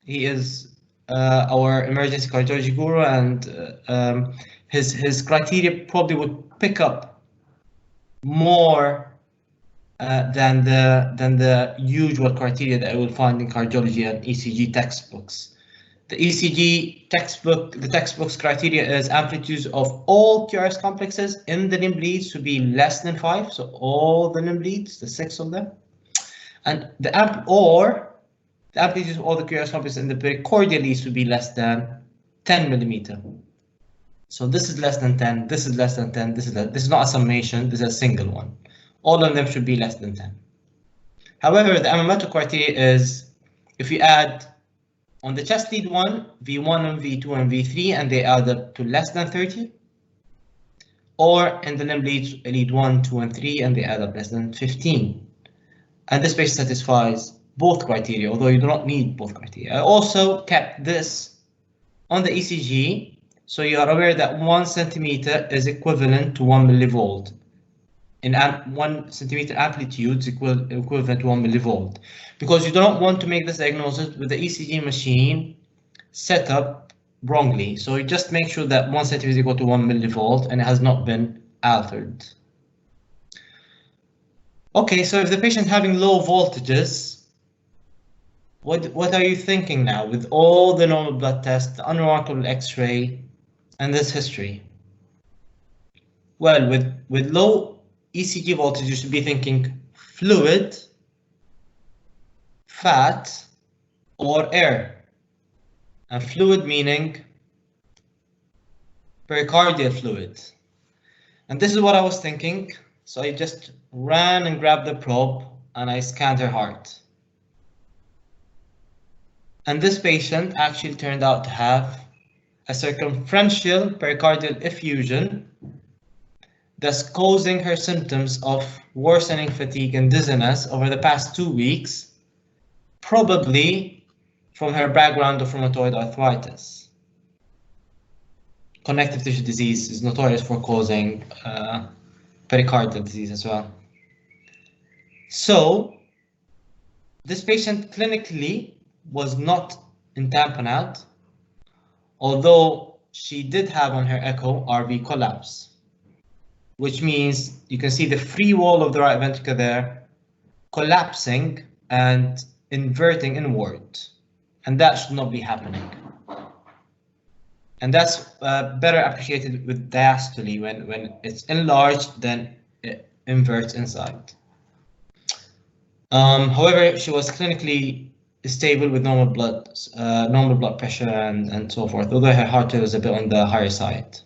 He is our emergency cardiology guru, and his criteria probably would pick up more than the usual criteria that I will find in cardiology and ECG textbooks. The ECG textbook, the textbook's criteria is amplitudes of all QRS complexes in the limb leads to be less than 5, so all the limb leads, the 6 of them, and the amplitudes of all the QRS complexes in the pericardial leads to be less than 10 millimeter. So this is less than 10, this is less than 10, this is not a summation, this is a single one. All of them should be less than 10. However, the Immanuel criteria is if you add on the chest lead 1, V1 and V2 and V3, and they add up to less than 30, or in the limb leads lead 1, 2, and 3, and they add up less than 15. And this patient satisfies both criteria, although you do not need both criteria. I also kept this on the ECG, so you are aware that 1 centimeter is equivalent to 1 millivolt. In 1 centimeter amplitude is equivalent to 1 millivolt, because you do not want to make this diagnosis with the ECG machine set up wrongly. So you just make sure that 1 centimeter is equal to 1 millivolt and it has not been altered. Okay, so if the patient having low voltages, What are you thinking now with all the normal blood tests, the unremarkable X-ray, and this history? Well, with low ECG voltage, you should be thinking fluid, fat, or air. And fluid meaning pericardial fluid. And this is what I was thinking. So I just ran and grabbed the probe and I scanned her heart. And this patient actually turned out to have a circumferential pericardial effusion that's causing her symptoms of worsening fatigue and dizziness over the past 2 weeks, probably from her background of rheumatoid arthritis. Connective tissue disease is notorious for causing pericardial disease as well. So this patient clinically was not in tamponade, although she did have on her echo RV collapse, which means you can see the free wall of the right ventricle there collapsing and inverting inward, and that should not be happening. And that's better appreciated with diastole. When it's enlarged, then it inverts inside. However, she was clinically stable with normal blood pressure and so forth, although her heart rate was a bit on the higher side.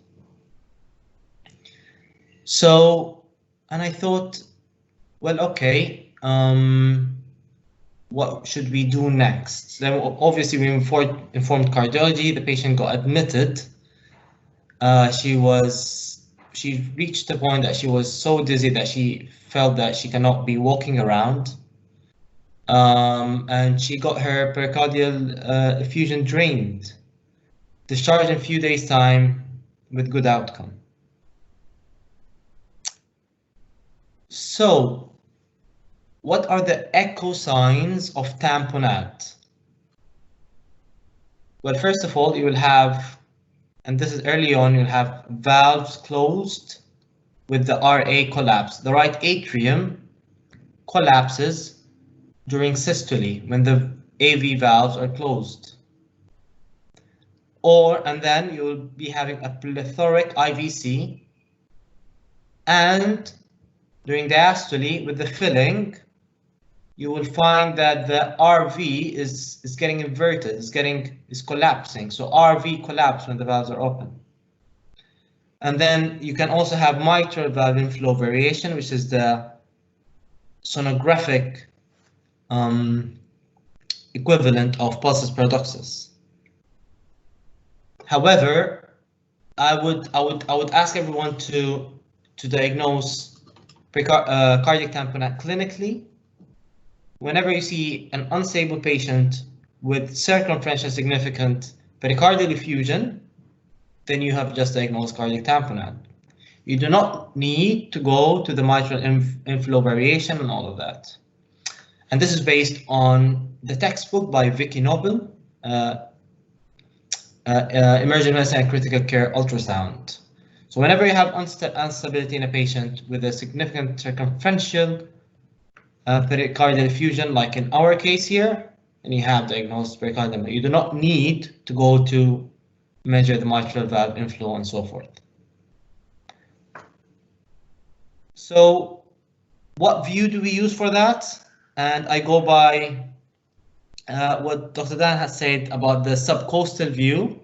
So, and I thought, well, okay, what should we do next? Then obviously we informed cardiology. The patient got admitted. She reached the point that she was so dizzy that she felt that she cannot be walking around. And she got her pericardial effusion drained, discharged in a few days' time with good outcome. So, what are the echo signs of tamponade? Well, first of all, you will have, and this is early on, you'll have valves closed with the RA collapse. The right atrium collapses during systole when the AV valves are closed. And then you'll be having a plethoric IVC, and during diastole with the filling, you will find that the RV is getting inverted, is collapsing. So RV collapse when the valves are open. And then you can also have mitral valve inflow variation, which is the sonographic equivalent of pulsus paradoxus. However, I would ask everyone to diagnose cardiac tamponade clinically. Whenever you see an unstable patient with circumferential significant pericardial effusion, then you have just diagnosed cardiac tamponade. You do not need to go to the mitral inflow variation and all of that. And this is based on the textbook by Vicky Noble, Emergent Medicine and Critical Care Ultrasound. So whenever you have instability in a patient with a significant circumferential pericardial effusion, like in our case here, and you have diagnosed pericardium, you do not need to go to measure the mitral valve inflow and so forth. So what view do we use for that? And I go by what Dr. Dan has said about the subcostal view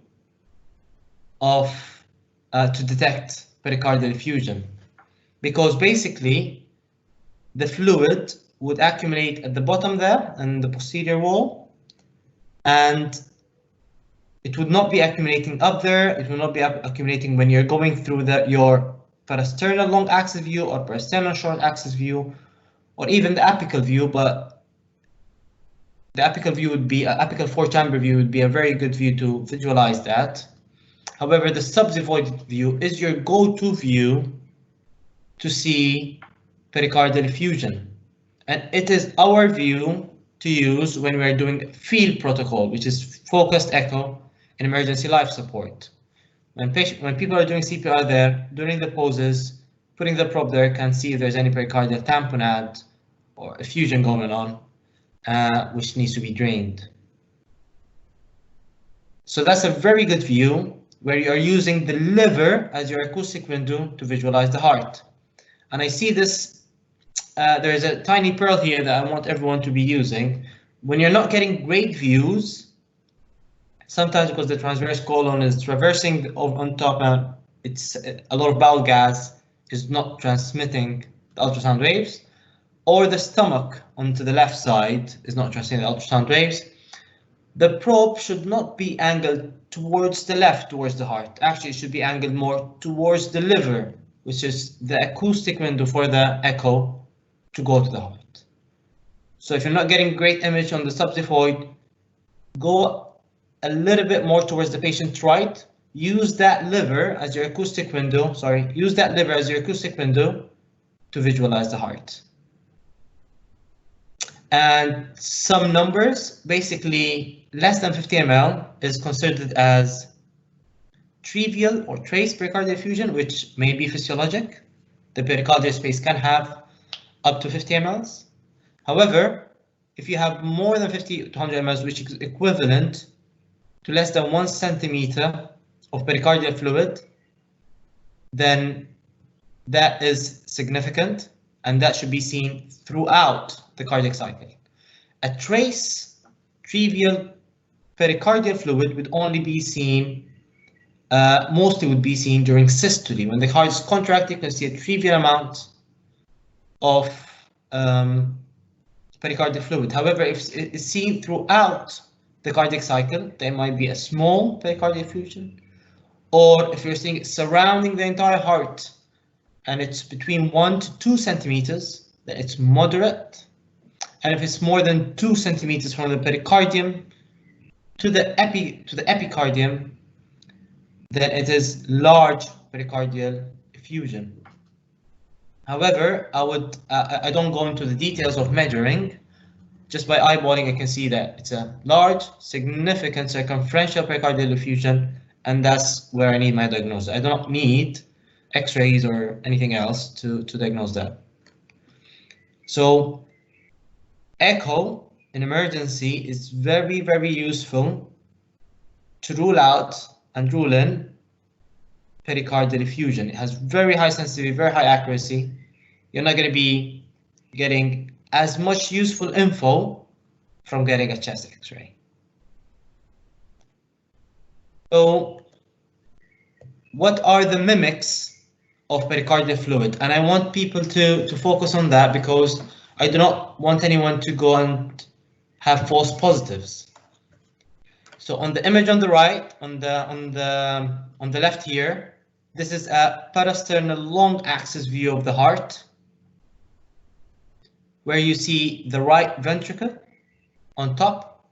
of to detect pericardial effusion, because basically the fluid would accumulate at the bottom there and the posterior wall, and it would not be accumulating up there. It will not be accumulating when you're going through your parasternal long axis view or parasternal short axis view, or even the apical view. But the apical view would be apical 4-chamber view would be a very good view to visualize that. However, the subxiphoid view is your go-to view to see pericardial effusion, and it is our view to use when we are doing field protocol, which is focused echo and emergency life support. When people are doing CPR there, during the poses, putting the probe there, can see if there's any pericardial tamponade or effusion going on. which needs to be drained. So that's a very good view where you are using the liver as your acoustic window to visualize the heart. And I see this, there's a tiny pearl here that I want everyone to be using. When you're not getting great views, sometimes because the transverse colon is traversing on top and it's a lot of bowel gas is not transmitting the ultrasound waves, or the stomach onto the left side is not transmitting the ultrasound waves, the probe should not be angled towards the left, towards the heart. Actually, it should be angled more towards the liver, which is the acoustic window for the echo to go to the heart. So if you're not getting great image on the subxiphoid, go a little bit more towards the patient's right. Use that liver as your acoustic window, use that liver as your acoustic window to visualize the heart. And some numbers, basically less than 50 ml is considered as trivial or trace pericardial effusion, which may be physiologic. The pericardial space can have up to 50 ml. However, if you have more than 50 to 100 ml, which is equivalent to less than 1 centimeter of pericardial fluid, then that is significant and that should be seen throughout the cardiac cycle. A trace trivial pericardial fluid would only be seen, mostly would be seen during systole. When the heart is contracted, you can see a trivial amount of pericardial fluid. However, if it's seen throughout the cardiac cycle, there might be a small pericardial effusion, or if you're seeing it surrounding the entire heart and it's between 1 to 2 centimeters, then it's moderate. And if it's more than 2 centimeters from the pericardium to the epicardium, then it is large pericardial effusion. However, I don't go into the details of measuring. Just by eyeballing, I can see that it's a large, significant circumferential pericardial effusion, and that's where I need my diagnosis. I don't need X-rays or anything else to diagnose that. So echo in emergency is very, very useful to rule out and rule in pericardial effusion. It has very high sensitivity, very high accuracy. You're not going to be getting as much useful info from getting a chest X-ray. So what are the mimics of pericardial fluid? And I want people to focus on that because I do not want anyone to go and have false positives. So on the image on the right, on the left here, this is a parasternal long axis view of the heart, where you see the right ventricle on top.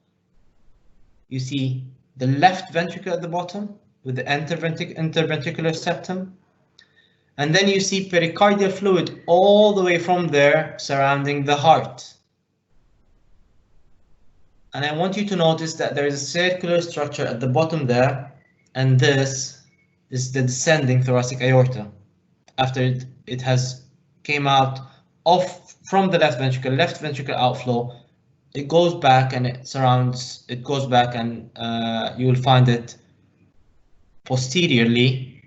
You see the left ventricle at the bottom with the interventricular septum. And then you see pericardial fluid all the way from there surrounding the heart. And I want you to notice that there is a circular structure at the bottom there, and this is the descending thoracic aorta. After it has came out off from the left ventricle outflow, it goes back and it goes back and you will find it posteriorly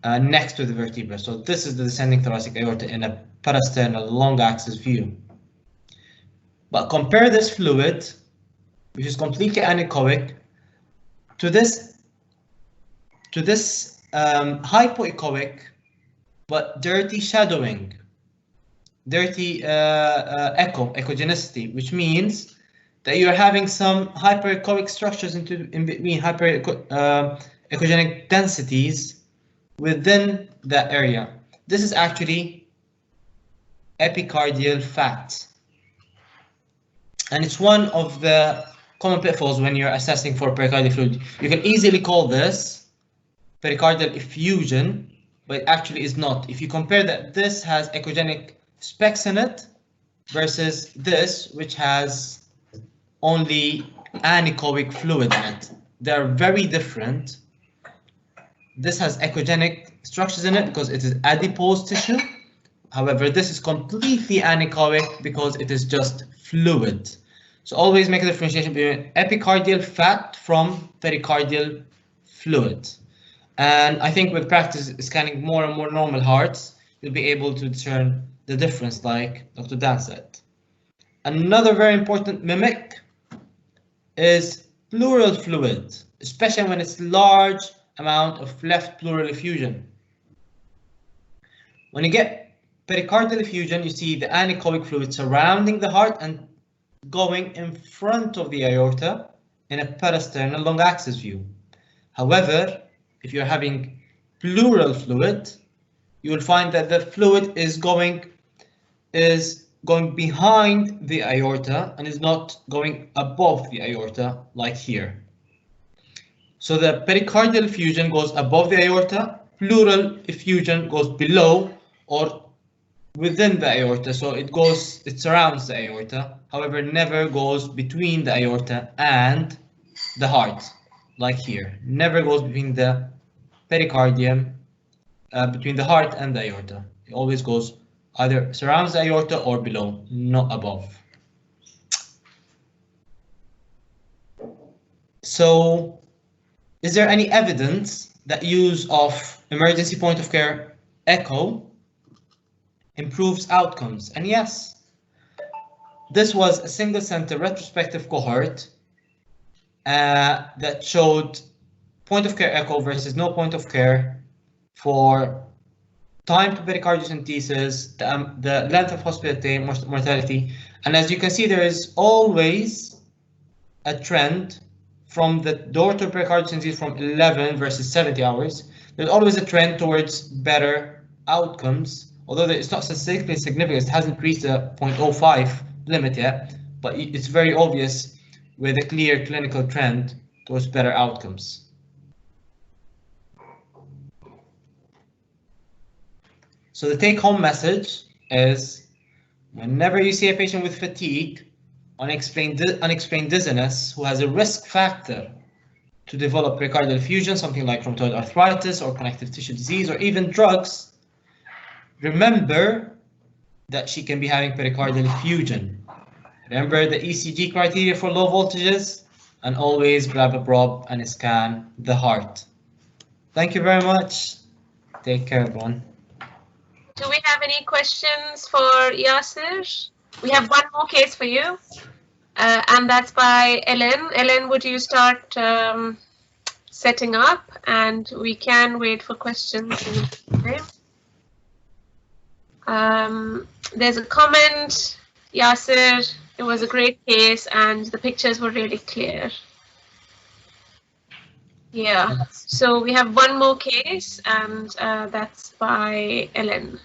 next to the vertebra. So this is the descending thoracic aorta in a parasternal long axis view. But compare this fluid, which is completely anechoic, to this hypoechoic but dirty shadowing, dirty echogenicity, which means that you're having some hyperechoic structures in between echogenic densities within that area. This is actually epicardial fat, and it's one of the common pitfalls when you're assessing for pericardial fluid. You can easily call this pericardial effusion, but it actually is not. If you compare that, this has echogenic specks in it versus this, which has only anechoic fluid in it. They're very different. This has echogenic structures in it because it is adipose tissue. However, this is completely anechoic because it is just fluid. So always make a differentiation between epicardial fat from pericardial fluid. And I think with practice scanning more and more normal hearts, you'll be able to discern the difference, like Dr. Dan said. Another very important mimic is pleural fluid, especially when it's large amount of left pleural effusion. When you get pericardial effusion, you see the anechoic fluid surrounding the heart and going in front of the aorta in a parasternal long axis view. However, if you're having pleural fluid, you will find that the fluid is going behind the aorta and is not going above the aorta like here. So the pericardial effusion goes above the aorta, pleural effusion goes below or within the aorta, so it surrounds the aorta, however never goes between the aorta and the heart, like here. Never goes between the pericardium, between the heart and the aorta. It always goes either surrounds the aorta or below, not above. So, is there any evidence that use of emergency point of care echo improves outcomes? And yes, this was a single center retrospective cohort that showed point of care echo versus no point of care for time to pericardiocentesis, the length of hospital stay, mortality, and as you can see, there is always a trend from the door to pericardiocentesis from 11 versus 70 hours. There's always a trend towards better outcomes, although it's not statistically significant. It hasn't reached the 0.05 limit yet, but it's very obvious with a clear clinical trend towards better outcomes. So the take-home message is, whenever you see a patient with fatigue, unexplained dizziness, who has a risk factor to develop pericardial effusion, something like rheumatoid arthritis or connective tissue disease, or even drugs, remember that she can be having pericardial effusion. Remember the ECG criteria for low voltages, and always grab a probe and scan the heart. Thank you very much. Take care, everyone. Do we have any questions for Yasir? We have one more case for you, and that's by Ellen. Ellen, would you start setting up, and we can wait for questions in the time. There's a comment, Yasir, it was a great case and the pictures were really clear. Yeah, so we have one more case, and that's by Ellen.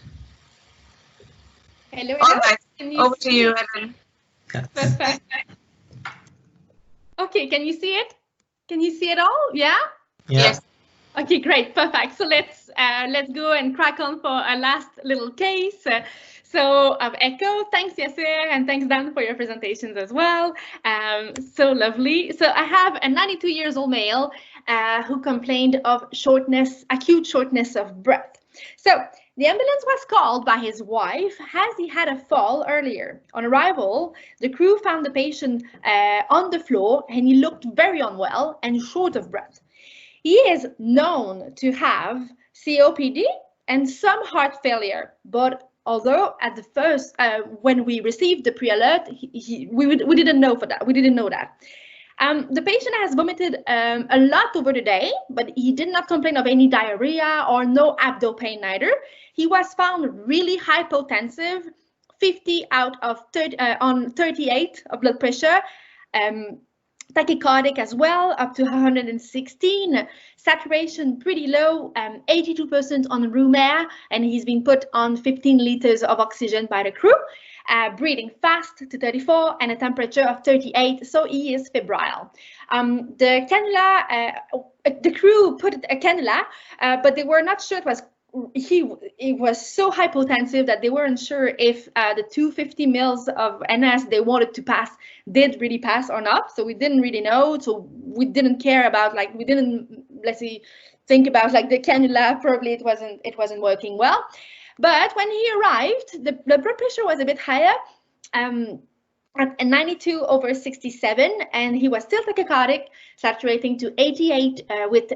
Hello. All right, over to you, Ellen. Perfect. Okay, can you see it? Can you see it all? Yeah? Yes. Okay, great, perfect. So let's go and crack on for our last little case. So of echo, thanks Yasir, and thanks Dan for your presentations as well. So lovely. So I have a 92 years old male who complained of acute shortness of breath. So the ambulance was called by his wife as he had a fall earlier. On arrival, the crew found the patient on the floor and he looked very unwell and short of breath. He is known to have COPD and some heart failure, but although at the first, when we received the pre-alert, we didn't know for that. We didn't know that. The patient has vomited a lot over the day, but he did not complain of any diarrhea or no abdo pain neither. He was found really hypotensive, 50 out of 38 of blood pressure, tachycardic as well, up to 116, saturation pretty low, 82% on room air, and he's been put on 15 liters of oxygen by the crew, breathing fast to 34 and a temperature of 38, so he is febrile. The cannula, the crew put a cannula, but they were not sure it was so hypotensive that they weren't sure if the 250 mils of NS they wanted to pass did really pass or not. So we didn't really know. So we didn't care about, like, we didn't, let's see, think about like the cannula. Probably it wasn't working well. But when he arrived, the blood pressure was a bit higher. at 92/67, and he was still tachycardic, saturating to 88 with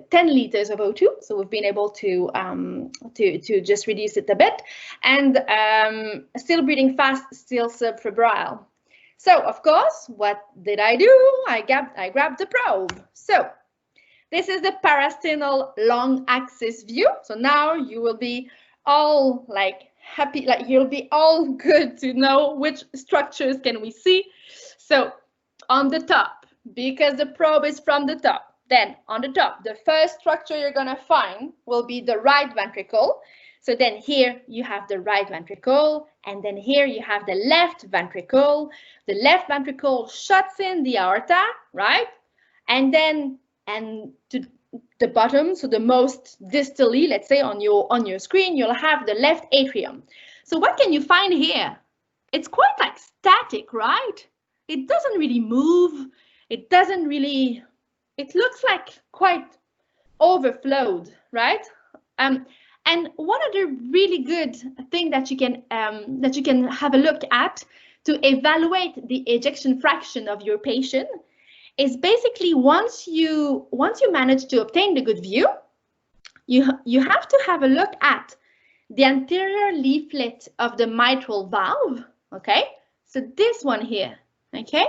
10 liters of O2. So we've been able to just reduce it a bit, and still breathing fast, still subfebrile. So of course, what did I do? I grabbed the probe. So this is the parasternal long axis view. So now you will be all like happy, like you'll be all good to know which structures can we see. So on the top, because the probe is from the top, then on the top, the first structure you're gonna find will be the right ventricle. So then here you have the right ventricle, and then here you have the left ventricle. The left ventricle shuts in the aorta, right? And then, and to the bottom, so the most distally, let's say on your screen, you'll have the left atrium. So what can you find here? It's quite like static, right? It doesn't really move. It doesn't really, it looks like quite overflowed, right? And one other really good thing that you can have a look at to evaluate the ejection fraction of your patient is basically once you manage to obtain the good view, you have to have a look at the anterior leaflet of the mitral valve, okay? So this one here, okay?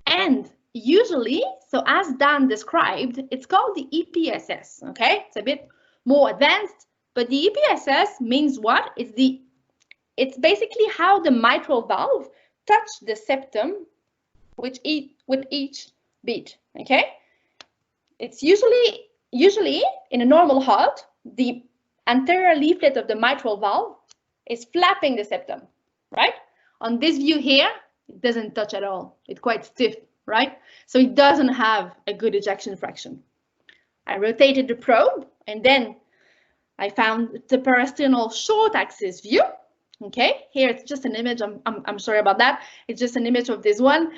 And usually, so as Dan described, it's called the EPSS, okay? It's a bit more advanced, but the EPSS means what? It's basically how the mitral valve touch the septum with each beat, okay? It's usually in a normal heart, the anterior leaflet of the mitral valve is flapping the septum, right? On this view here, it doesn't touch at all. It's quite stiff, right? So it doesn't have a good ejection fraction. I rotated the probe, and then I found the parasternal short axis view. Okay, here it's just an image. I'm sorry about that. It's just an image of this one,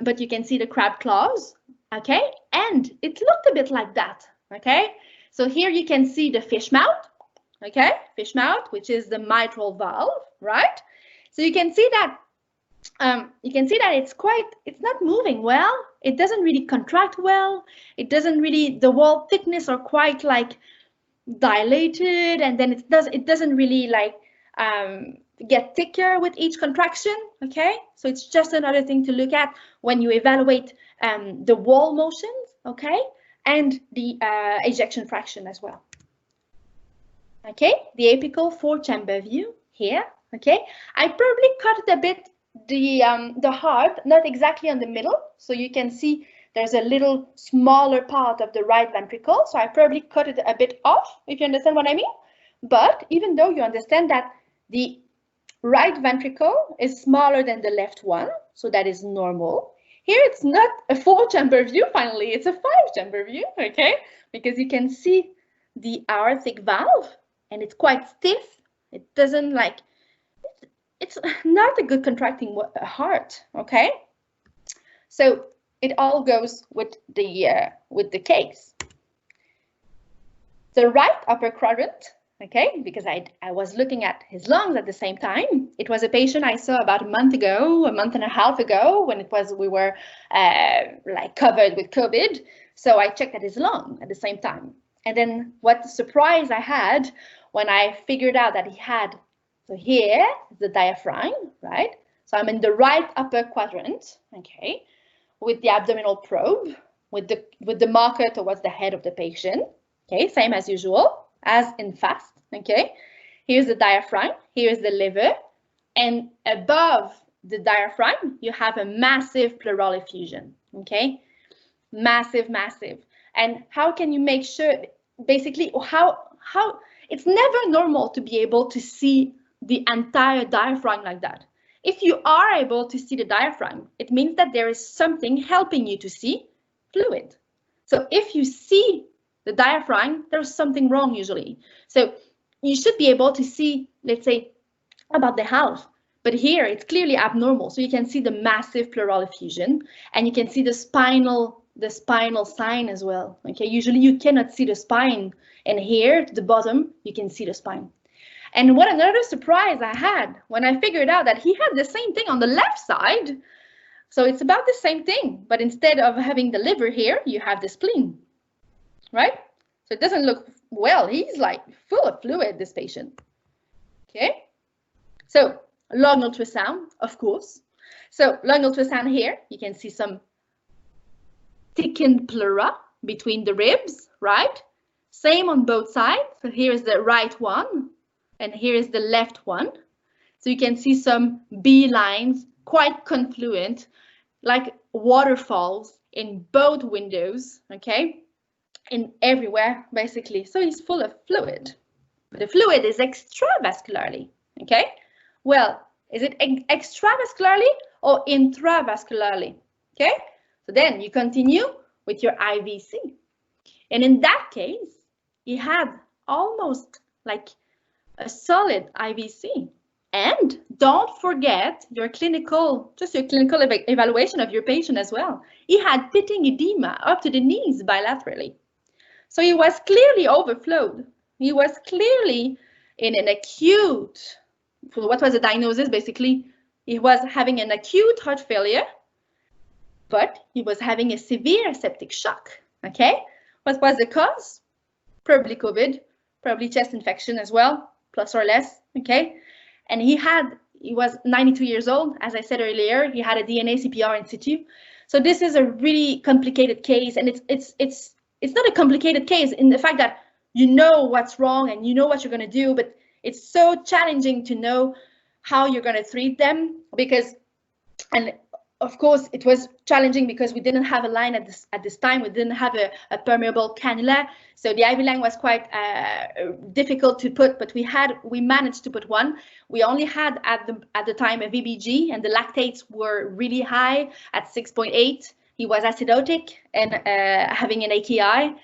but you can see the crab claws. Okay, and it looked a bit like that. Okay, so here you can see the fish mouth. Okay, fish mouth, which is the mitral valve, right? So you can see that it's not moving well. It doesn't really contract well. It doesn't really, the wall thickness are quite like dilated, and then it doesn't really like get thicker with each contraction. Okay, so it's just another thing to look at when you evaluate the wall motions, okay, and the ejection fraction as well. Okay, the apical 4-chamber view here. Okay, I probably cut it a bit, the heart, not exactly on the middle, so you can see there's a little smaller part of the right ventricle, so I probably cut it a bit off, if you understand what I mean. But even though you understand that the right ventricle is smaller than the left one, so that is normal. Here it's not a 4-chamber view, finally, it's a 5-chamber view, okay? Because you can see the aortic valve, and it's quite stiff. It doesn't like, it's not a good contracting heart, okay? So it all goes with the case. The right upper quadrant, okay, because I was looking at his lungs at the same time. It was a patient I saw about a month and a half ago, when we were like covered with COVID. So I checked at his lung at the same time. And then what surprise I had when I figured out that he had, so here is the diaphragm, right? So I'm in the right upper quadrant, okay, with the abdominal probe, with the marker towards the head of the patient, okay, same as usual, as in FAST, okay. Here's the diaphragm, here's the liver, and above the diaphragm, you have a massive pleural effusion, okay, massive. And how can you make sure, basically, how it's never normal to be able to see the entire diaphragm like that. If you are able to see the diaphragm, it means that there is something helping you to see fluid. So if you see the diaphragm, there's something wrong usually. So you should be able to see, let's say, about the half. But here it's clearly abnormal. So you can see the massive pleural effusion, and you can see the spinal sign as well. Okay, usually you cannot see the spine, and here at the bottom you can see the spine. And what another surprise I had when I figured out that he had the same thing on the left side. So it's about the same thing, but instead of having the liver here, you have the spleen, right? So it doesn't look well. He's like full of fluid, this patient. Okay, so lung ultrasound, of course. So lung ultrasound here, you can see some thickened pleura between the ribs, right? Same on both sides. So here is the right one, and here is the left one. So you can see some B lines, quite confluent, like waterfalls in both windows, okay? And everywhere, basically. So he's full of fluid. But the fluid is extravascularly, okay? Well, is it extravascularly or intravascularly, okay? So then you continue with your IVC. And in that case, he had almost like a solid IVC. And don't forget your clinical evaluation of your patient as well. He had pitting edema up to the knees bilaterally. So he was clearly overflowed. He was clearly in an acute, what was the diagnosis? Basically, he was having an acute heart failure, but he was having a severe septic shock, okay? What was the cause? Probably COVID, probably chest infection as well, plus or less, okay? And he was 92 years old, as I said earlier. He had a DNA CPR in situ. So this is a really complicated case, and it's not a complicated case in the fact that you know what's wrong and you know what you're going to do, but it's so challenging to know how you're going to treat them because, and of course, it was challenging because we didn't have a line at this time. We didn't have a permeable cannula, so the IV line was quite difficult to put. But we managed to put one. We only had at the time a VBG, and the lactates were really high at 6.8. He was acidotic and having an AKI.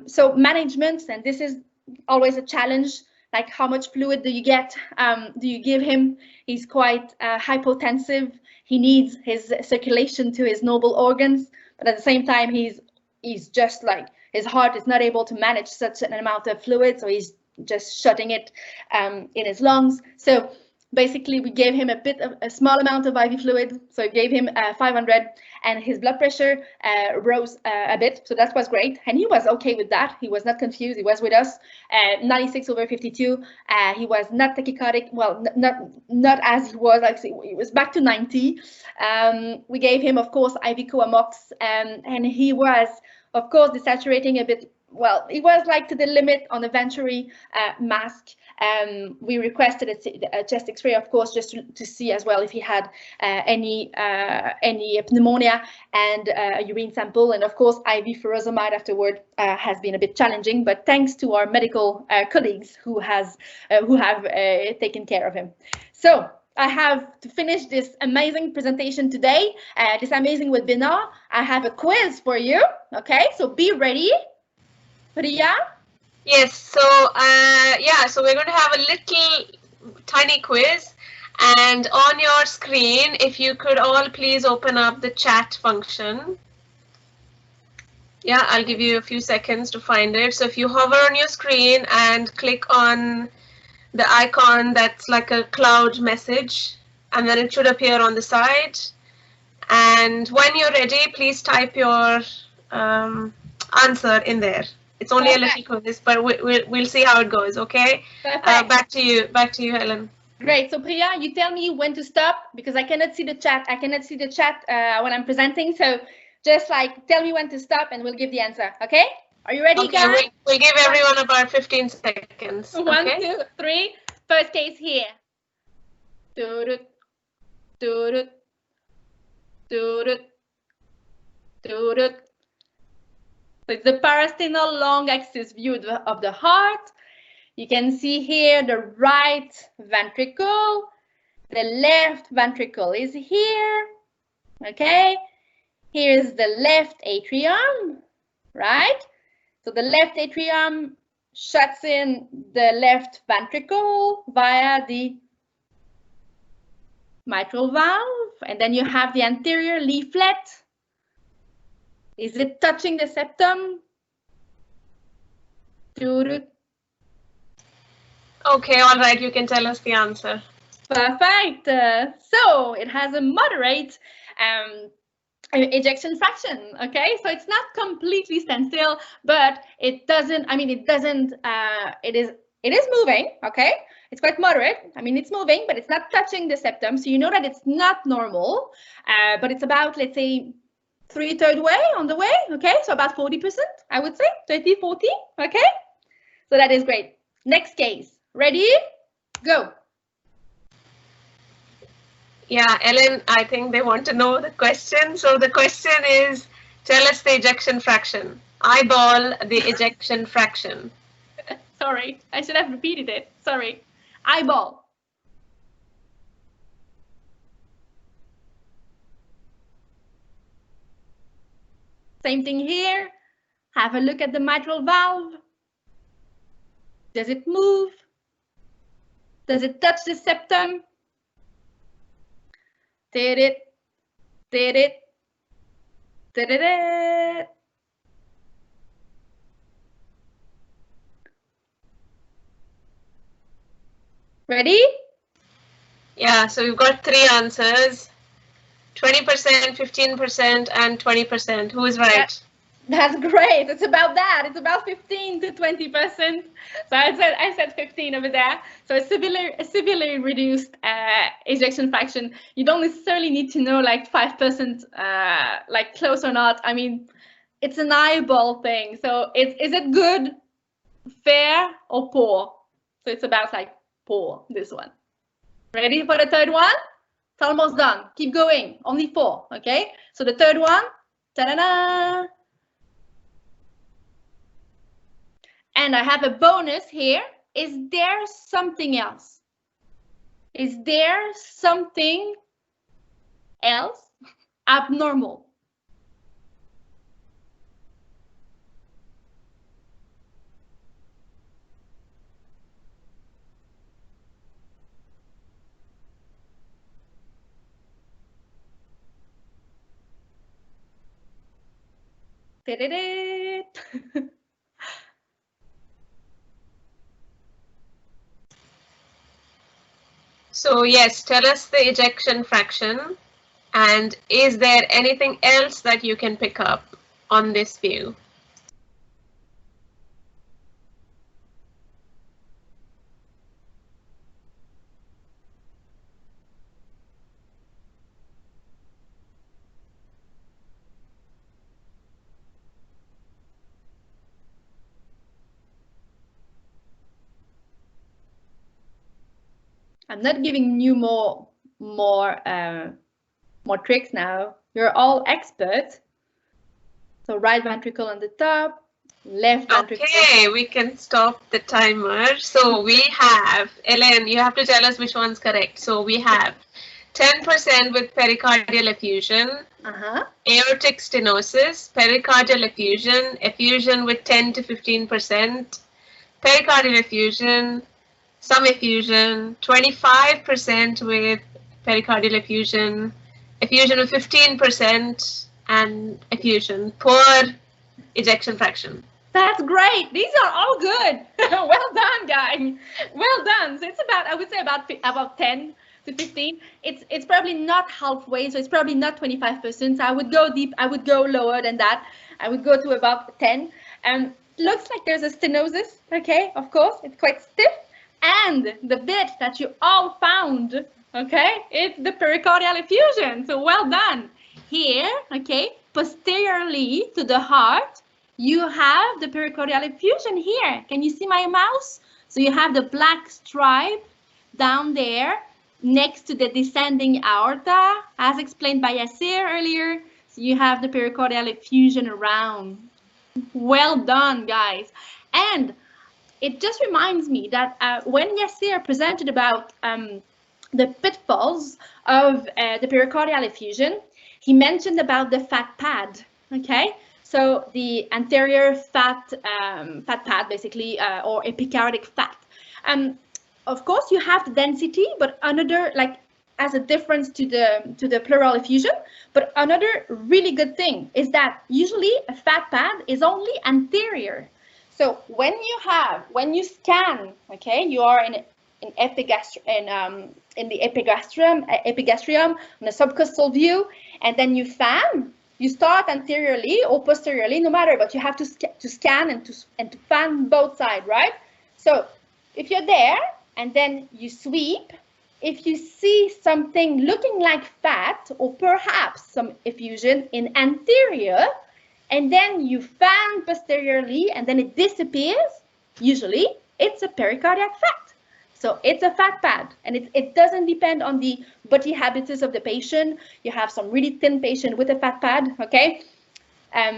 So management, and this is always a challenge. Like how much fluid do you get? Do you give him? He's quite hypotensive. He needs his circulation to his noble organs, but at the same time, he's just like his heart is not able to manage such an amount of fluid, so he's just shutting it in his lungs. So basically, we gave him a small amount of IV fluid. So we gave him 500, and his blood pressure rose a bit. So that was great, and he was okay with that. He was not confused. He was with us. 96/52. He was not tachycardic. Well, not as he was. Like he was back to 90. We gave him, of course, IV Coamox, and he was, of course, desaturating a bit. Well, it was like to the limit on the venturi mask. We requested a chest X-ray, of course, just to see as well if he had any pneumonia and a urine sample. And of course, IV furosemide afterward has been a bit challenging, but thanks to our medical colleagues who have taken care of him. So I have to finish this amazing presentation today, this amazing webinar. I have a quiz for you. Okay, so be ready. Priya? Yes, so so we're going to have a little tiny quiz, and on your screen, if you could all please open up the chat function. Yeah, I'll give you a few seconds to find it. So if you hover on your screen and click on the icon that's like a cloud message, and then it should appear on the side. And when you're ready, please type your answer in there. It's only a little quiz, but we'll see how it goes. Okay. Back to you, Helen. Great. So Priya, you tell me when to stop because I cannot see the chat. I cannot see the chat when I'm presenting. So just like tell me when to stop, and we'll give the answer. Okay. Are you ready, guys? We'll give everyone about 15 seconds. Okay? 1, 2, 3. First case here. Do-do, do-do, do-do, do-do. So it's the parasternal long axis view of the heart. You can see here the right ventricle. The left ventricle is here. Okay. Here is the left atrium, right? So the left atrium shuts in the left ventricle via the mitral valve. And then you have the anterior leaflet. Is it touching the septum? Okay, all right, you can tell us the answer. Perfect. So it has a moderate ejection fraction. Okay, so it's not completely standstill, but it doesn't. I mean, it doesn't. It is moving. Okay, it's quite moderate. I mean, it's moving, but it's not touching the septum. So you know that it's not normal. But it's about, let's say, 3/3 way on the way. Okay, so about 40%, I would say, 30, 40. Okay, so that is great. Next case. Ready? Go. Yeah, Ellen, I think they want to know the question. So the question is, tell us the ejection fraction. Eyeball the ejection fraction. Sorry, I should have repeated it. Sorry. Eyeball. Same thing here. Have a look at the mitral valve. Does it move? Does it touch the septum? Did it? Did it? Did it? Ready? Yeah, so we've got 3 answers. 20%, 15%, and 20%. Who is right? That's great. It's about that. It's about 15 to 20%. So I said 15 over there. So a severely reduced ejection fraction. You don't necessarily need to know like 5%, like close or not. I mean, it's an eyeball thing. So is it good, fair, or poor? So it's about like poor, this one. Ready for the third one? It's almost done. Keep going. Only 4. Okay. So the third one. Ta-da-da! And I have a bonus here. Is there something else? Is there something else abnormal? So yes, tell us the ejection fraction. And is there anything else that you can pick up on this view? I'm not giving you more tricks now. You're all experts. So right ventricle on the top, left ventricle. Okay, we can stop the timer. So we have, Ellen, you have to tell us which one's correct. So we have 10% with pericardial effusion, aortic stenosis, pericardial effusion, effusion with 10 to 15%, pericardial effusion, some effusion, 25% with pericardial effusion, effusion with 15%, and effusion. Poor ejection fraction. That's great. These are all good. Well done, guys. Well done. So it's about, I would say about 10 to 15. It's probably not halfway, so it's probably not 25%. So I would go deep. I would go lower than that. I would go to about 10. Looks like there's a stenosis. Okay, of course, it's quite stiff. And the bit that you all found, okay, it's the pericardial effusion. So well done. Here, okay, posteriorly to the heart, you have the pericardial effusion here. Can you see my mouse? So you have the black stripe down there next to the descending aorta, as explained by Yasir earlier. So you have the pericardial effusion around. Well done, guys. And it just reminds me that when Yasir presented about the pitfalls of the pericardial effusion, he mentioned about the fat pad, okay? So the anterior fat pad, basically, or epicardic fat. Of course, you have the density, but another, like, as a difference to the pleural effusion. But another really good thing is that usually a fat pad is only anterior. So when you scan, okay, you are in the epigastrium on a subcostal view, and then you fan. You start anteriorly or posteriorly, no matter, but you have to scan and to fan both sides, right? So if you're there and then you sweep, if you see something looking like fat or perhaps some effusion in anterior, and then you fan posteriorly and then it disappears, usually it's a pericardiac fat. So it's a fat pad, and it doesn't depend on the body habitus of the patient. You have some really thin patient with a fat pad, okay?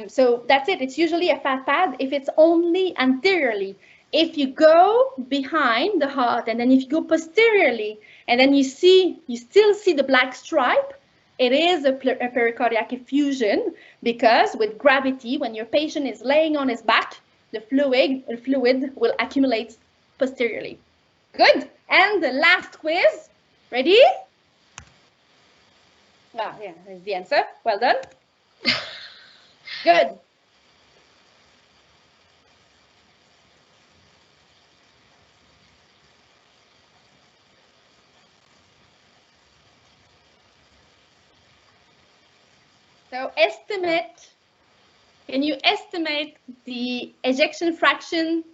So that's it. It's usually a fat pad if it's only anteriorly. If you go behind the heart and then if you go posteriorly and then you still see the black stripe, it is a pericardiac effusion, because with gravity, when your patient is laying on his back, the fluid will accumulate posteriorly. Good. And the last quiz. Ready? Ah, yeah, there's the answer. Well done. Good. So can you estimate the ejection fraction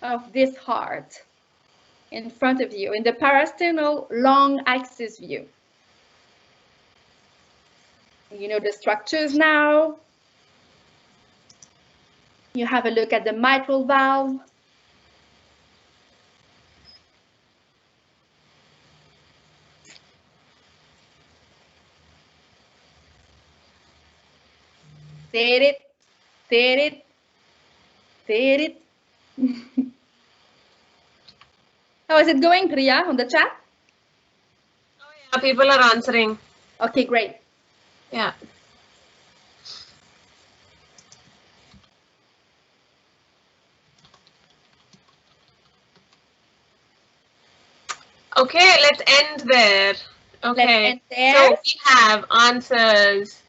of this heart in front of you in the parasternal long axis view? You know the structures now. You have a look at the mitral valve. Say it. How is it going, Priya, on the chat? Oh yeah, people are answering. Okay, great. Yeah. Okay, let's end there. Okay. Let's end there. So we have answers.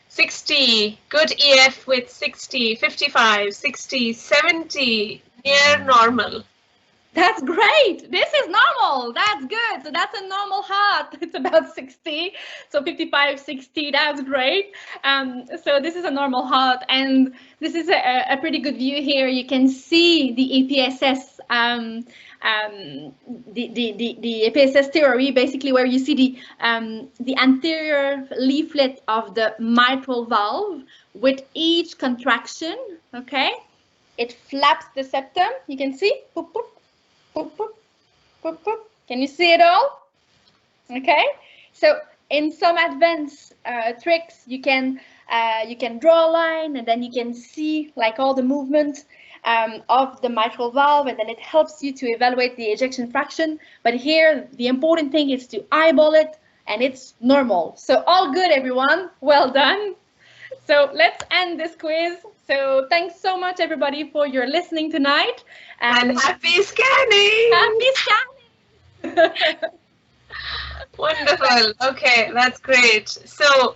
60, good EF with 60, 55, 60, 70, near normal. That's great. This is normal. That's good. So that's a normal heart. It's about 60. So 55, 60, that's great. So this is a normal heart. And this is a pretty good view here. You can see the EPSS, the EPSS theory, basically where you see the anterior leaflet of the mitral valve with each contraction, okay? It flaps the septum. You can see. Boop, boop. Boop, boop, boop, boop. Can you see it all? Okay. So in some advanced tricks, you can draw a line and then you can see like all the movement of the mitral valve, and then it helps you to evaluate the ejection fraction. But here, the important thing is to eyeball it, and it's normal. So all good, everyone. Well done. So let's end this quiz. So thanks so much, everybody, for your listening tonight. And happy scanning! Happy scanning! Wonderful. Okay, that's great. So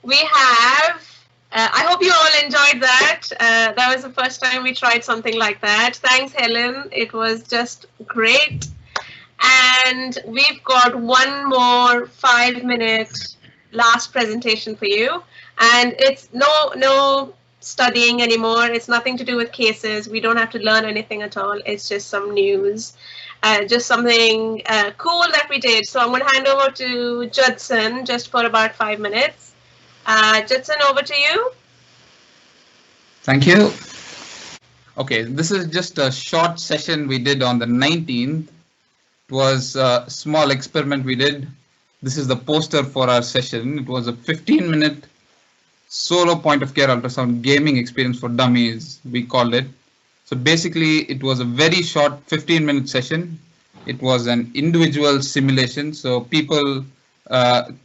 we have, I hope you all enjoyed that. That was the first time we tried something like that. Thanks, Helen. It was just great. And we've got one more 5-minute last presentation for you. And it's no studying anymore. It's nothing to do with cases. We don't have to learn anything at all. It's just some news, just something cool that we did. So I'm going to hand over to Judson just for about 5 minutes. Judson, over to you. Thank you. Okay, this is just a short session we did on the 19th. It was a small experiment we did. This is the poster for our session. It was a 15-minute solo point of care ultrasound gaming experience for dummies, we called it. So basically, it was a very short 15-minute session. It was an individual simulation, so people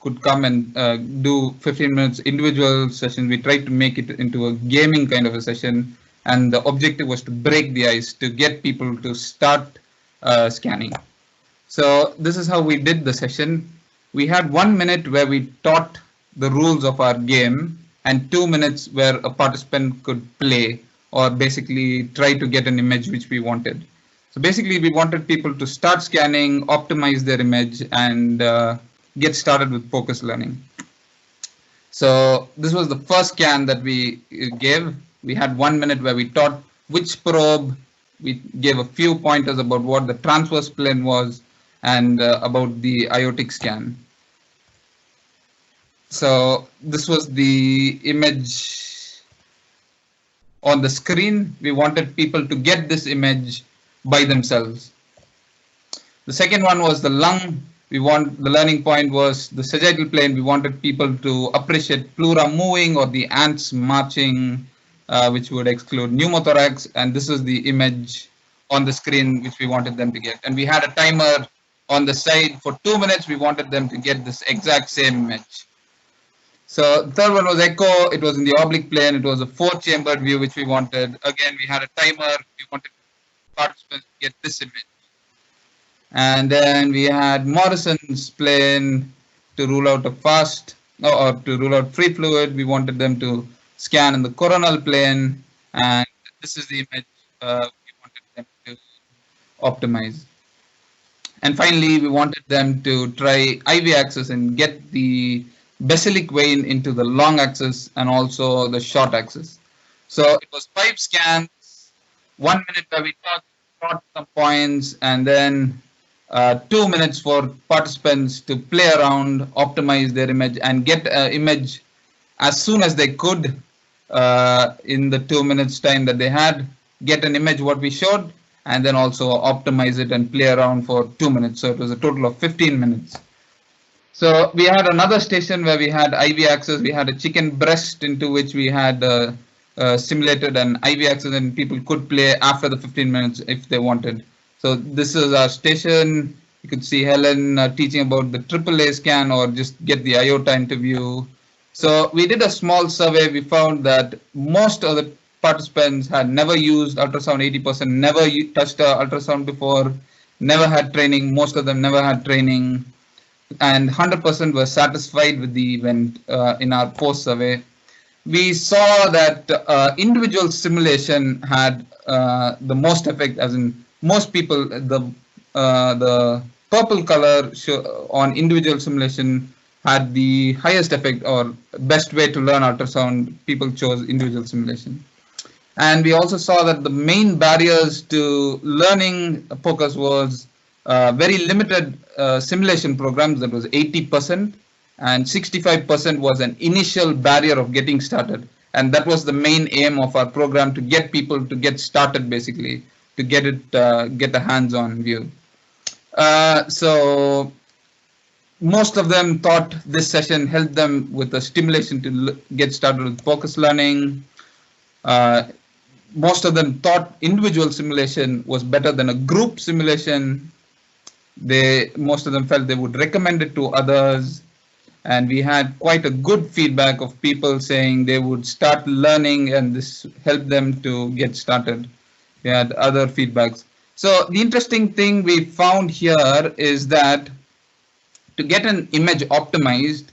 could come and do 15 minutes individual sessions. We tried to make it into a gaming kind of a session, and the objective was to break the ice, to get people to start scanning. So this is how we did the session. We had 1 minute where we taught the rules of our game, and 2 minutes where a participant could play or basically try to get an image which we wanted. So basically, we wanted people to start scanning, optimize their image, and get started with focus learning. So this was the first scan that we gave. We had 1 minute where we taught which probe. We gave a few pointers about what the transverse plane was and about the iotic scan. So this was the image on the screen. We wanted people to get this image by themselves. The second one was the lung. The learning point was the sagittal plane. We wanted people to appreciate pleura moving or the ants marching, which would exclude pneumothorax. And this is the image on the screen which we wanted them to get. And we had a timer on the side for 2 minutes. We wanted them to get this exact same image. So the third one was echo. It was in the oblique plane. It was a 4-chambered view which we wanted. Again, we had a timer. We wanted participants to get this image. And then we had Morrison's plane to rule out a fast or to rule out free fluid. We wanted them to scan in the coronal plane, and this is the image we wanted them to optimize. And finally, we wanted them to try IV axis and get the basilic vein into the long axis and also the short axis. So it was 5 scans, 1 minute where we taught some points, and then 2 minutes for participants to play around, optimize their image, and get an image as soon as they could in the 2 minutes time that they had, get an image what we showed, and then also optimize it and play around for 2 minutes. So it was a total of 15 minutes. So we had another station where we had IV axis. We had a chicken breast into which we had simulated an IV axis, and people could play after the 15 minutes if they wanted. So this is our station. You could see Helen teaching about the AAA scan or just get the iota interview. So we did a small survey. We found that most of the participants had never used ultrasound, 80% never touched ultrasound before, never had training. Most of them never had training, and 100% were satisfied with the event in our post survey. We saw that individual simulation had the most effect, as in most people, the purple color on individual simulation had the highest effect or best way to learn ultrasound. People chose individual simulation. And we also saw that the main barriers to learning POCUS was very limited simulation programs. That was 80%, and 65% was an initial barrier of getting started. And that was the main aim of our program, to get people to get started, basically, to get a hands-on view. So most of them thought this session helped them with the stimulation to get started with focus learning. Most of them thought individual simulation was better than a group simulation. Most of them felt they would recommend it to others. And we had quite a good feedback of people saying they would start learning and this helped them to get started. We had other feedbacks. So the interesting thing we found here is that to get an image optimized,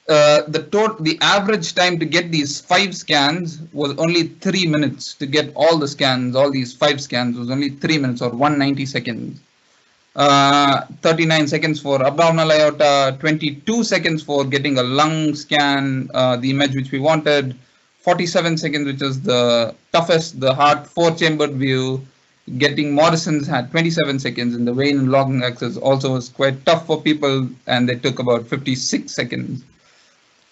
the average time to get these 5 scans was only 3 minutes. To get all the scans, all these 5 scans, was only 3 minutes or 190 seconds. 39 seconds for abdominal aorta, 22 seconds for getting a lung scan, the image which we wanted, 47 seconds, which is the toughest, the heart 4-chambered view. Getting Morrison's had 27 seconds, and the vein and long axis also was quite tough for people, and they took about 56 seconds.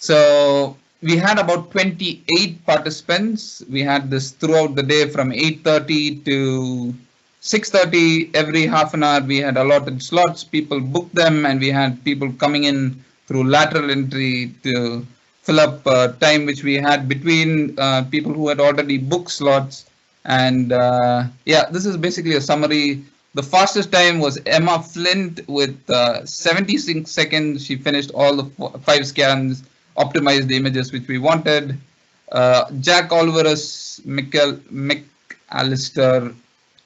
So we had about 28 participants. We had this throughout the day from 8:30 to 6:30. Every half an hour we had allotted slots. People booked them, and we had people coming in through lateral entry to fill up time which we had between people who had already booked slots. And yeah, this is basically a summary. The fastest time was Emma Flint with 76 seconds. She finished all the 5 scans, optimized the images which we wanted. Jack Alvarez McAllister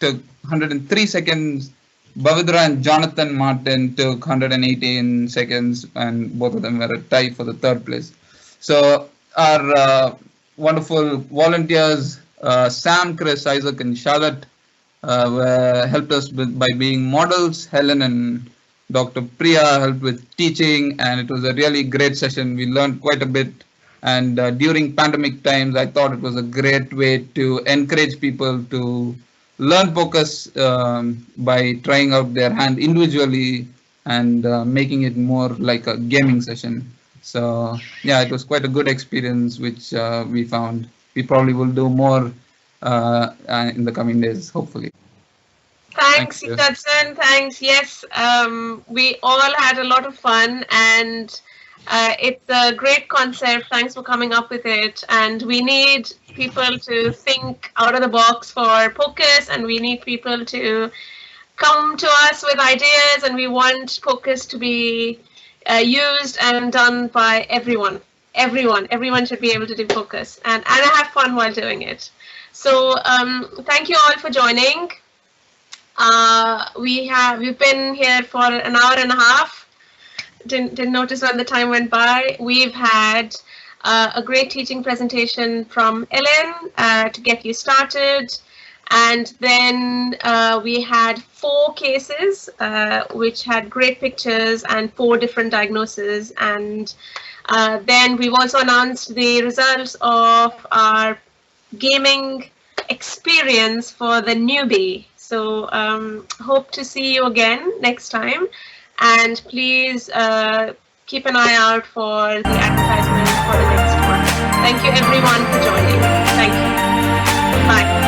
took 103 seconds. Bavindra and Jonathan Martin took 118 seconds, and both of them were a tie for the 3rd place. So our wonderful volunteers Sam, Chris, Isaac, and Charlotte helped us by being models. Helen and Dr. Priya helped with teaching, and it was a really great session. We learned quite a bit. And during pandemic times, I thought it was a great way to encourage people to learn POCUS by trying out their hand individually and making it more like a gaming session. So yeah, it was quite a good experience, which we found. We probably will do more in the coming days, hopefully. Thanks, Judson. Thanks. Yes, we all had a lot of fun, and it's a great concept. Thanks for coming up with it. And we need people to think out of the box for POCUS, and we need people to come to us with ideas, and we want POCUS to be used and done by everyone. Everyone should be able to do POCUS and have fun while doing it. So thank you all for joining. We've been here for an hour and a half. Didn't notice when the time went by. We've had a great teaching presentation from Ellen to get you started. And then we had 4 cases which had great pictures and 4 different diagnoses. And then we've also announced the results of our gaming experience for the newbie. So hope to see you again next time. And please keep an eye out for the advertisement for the next one. Thank you everyone for joining. Thank you. Bye.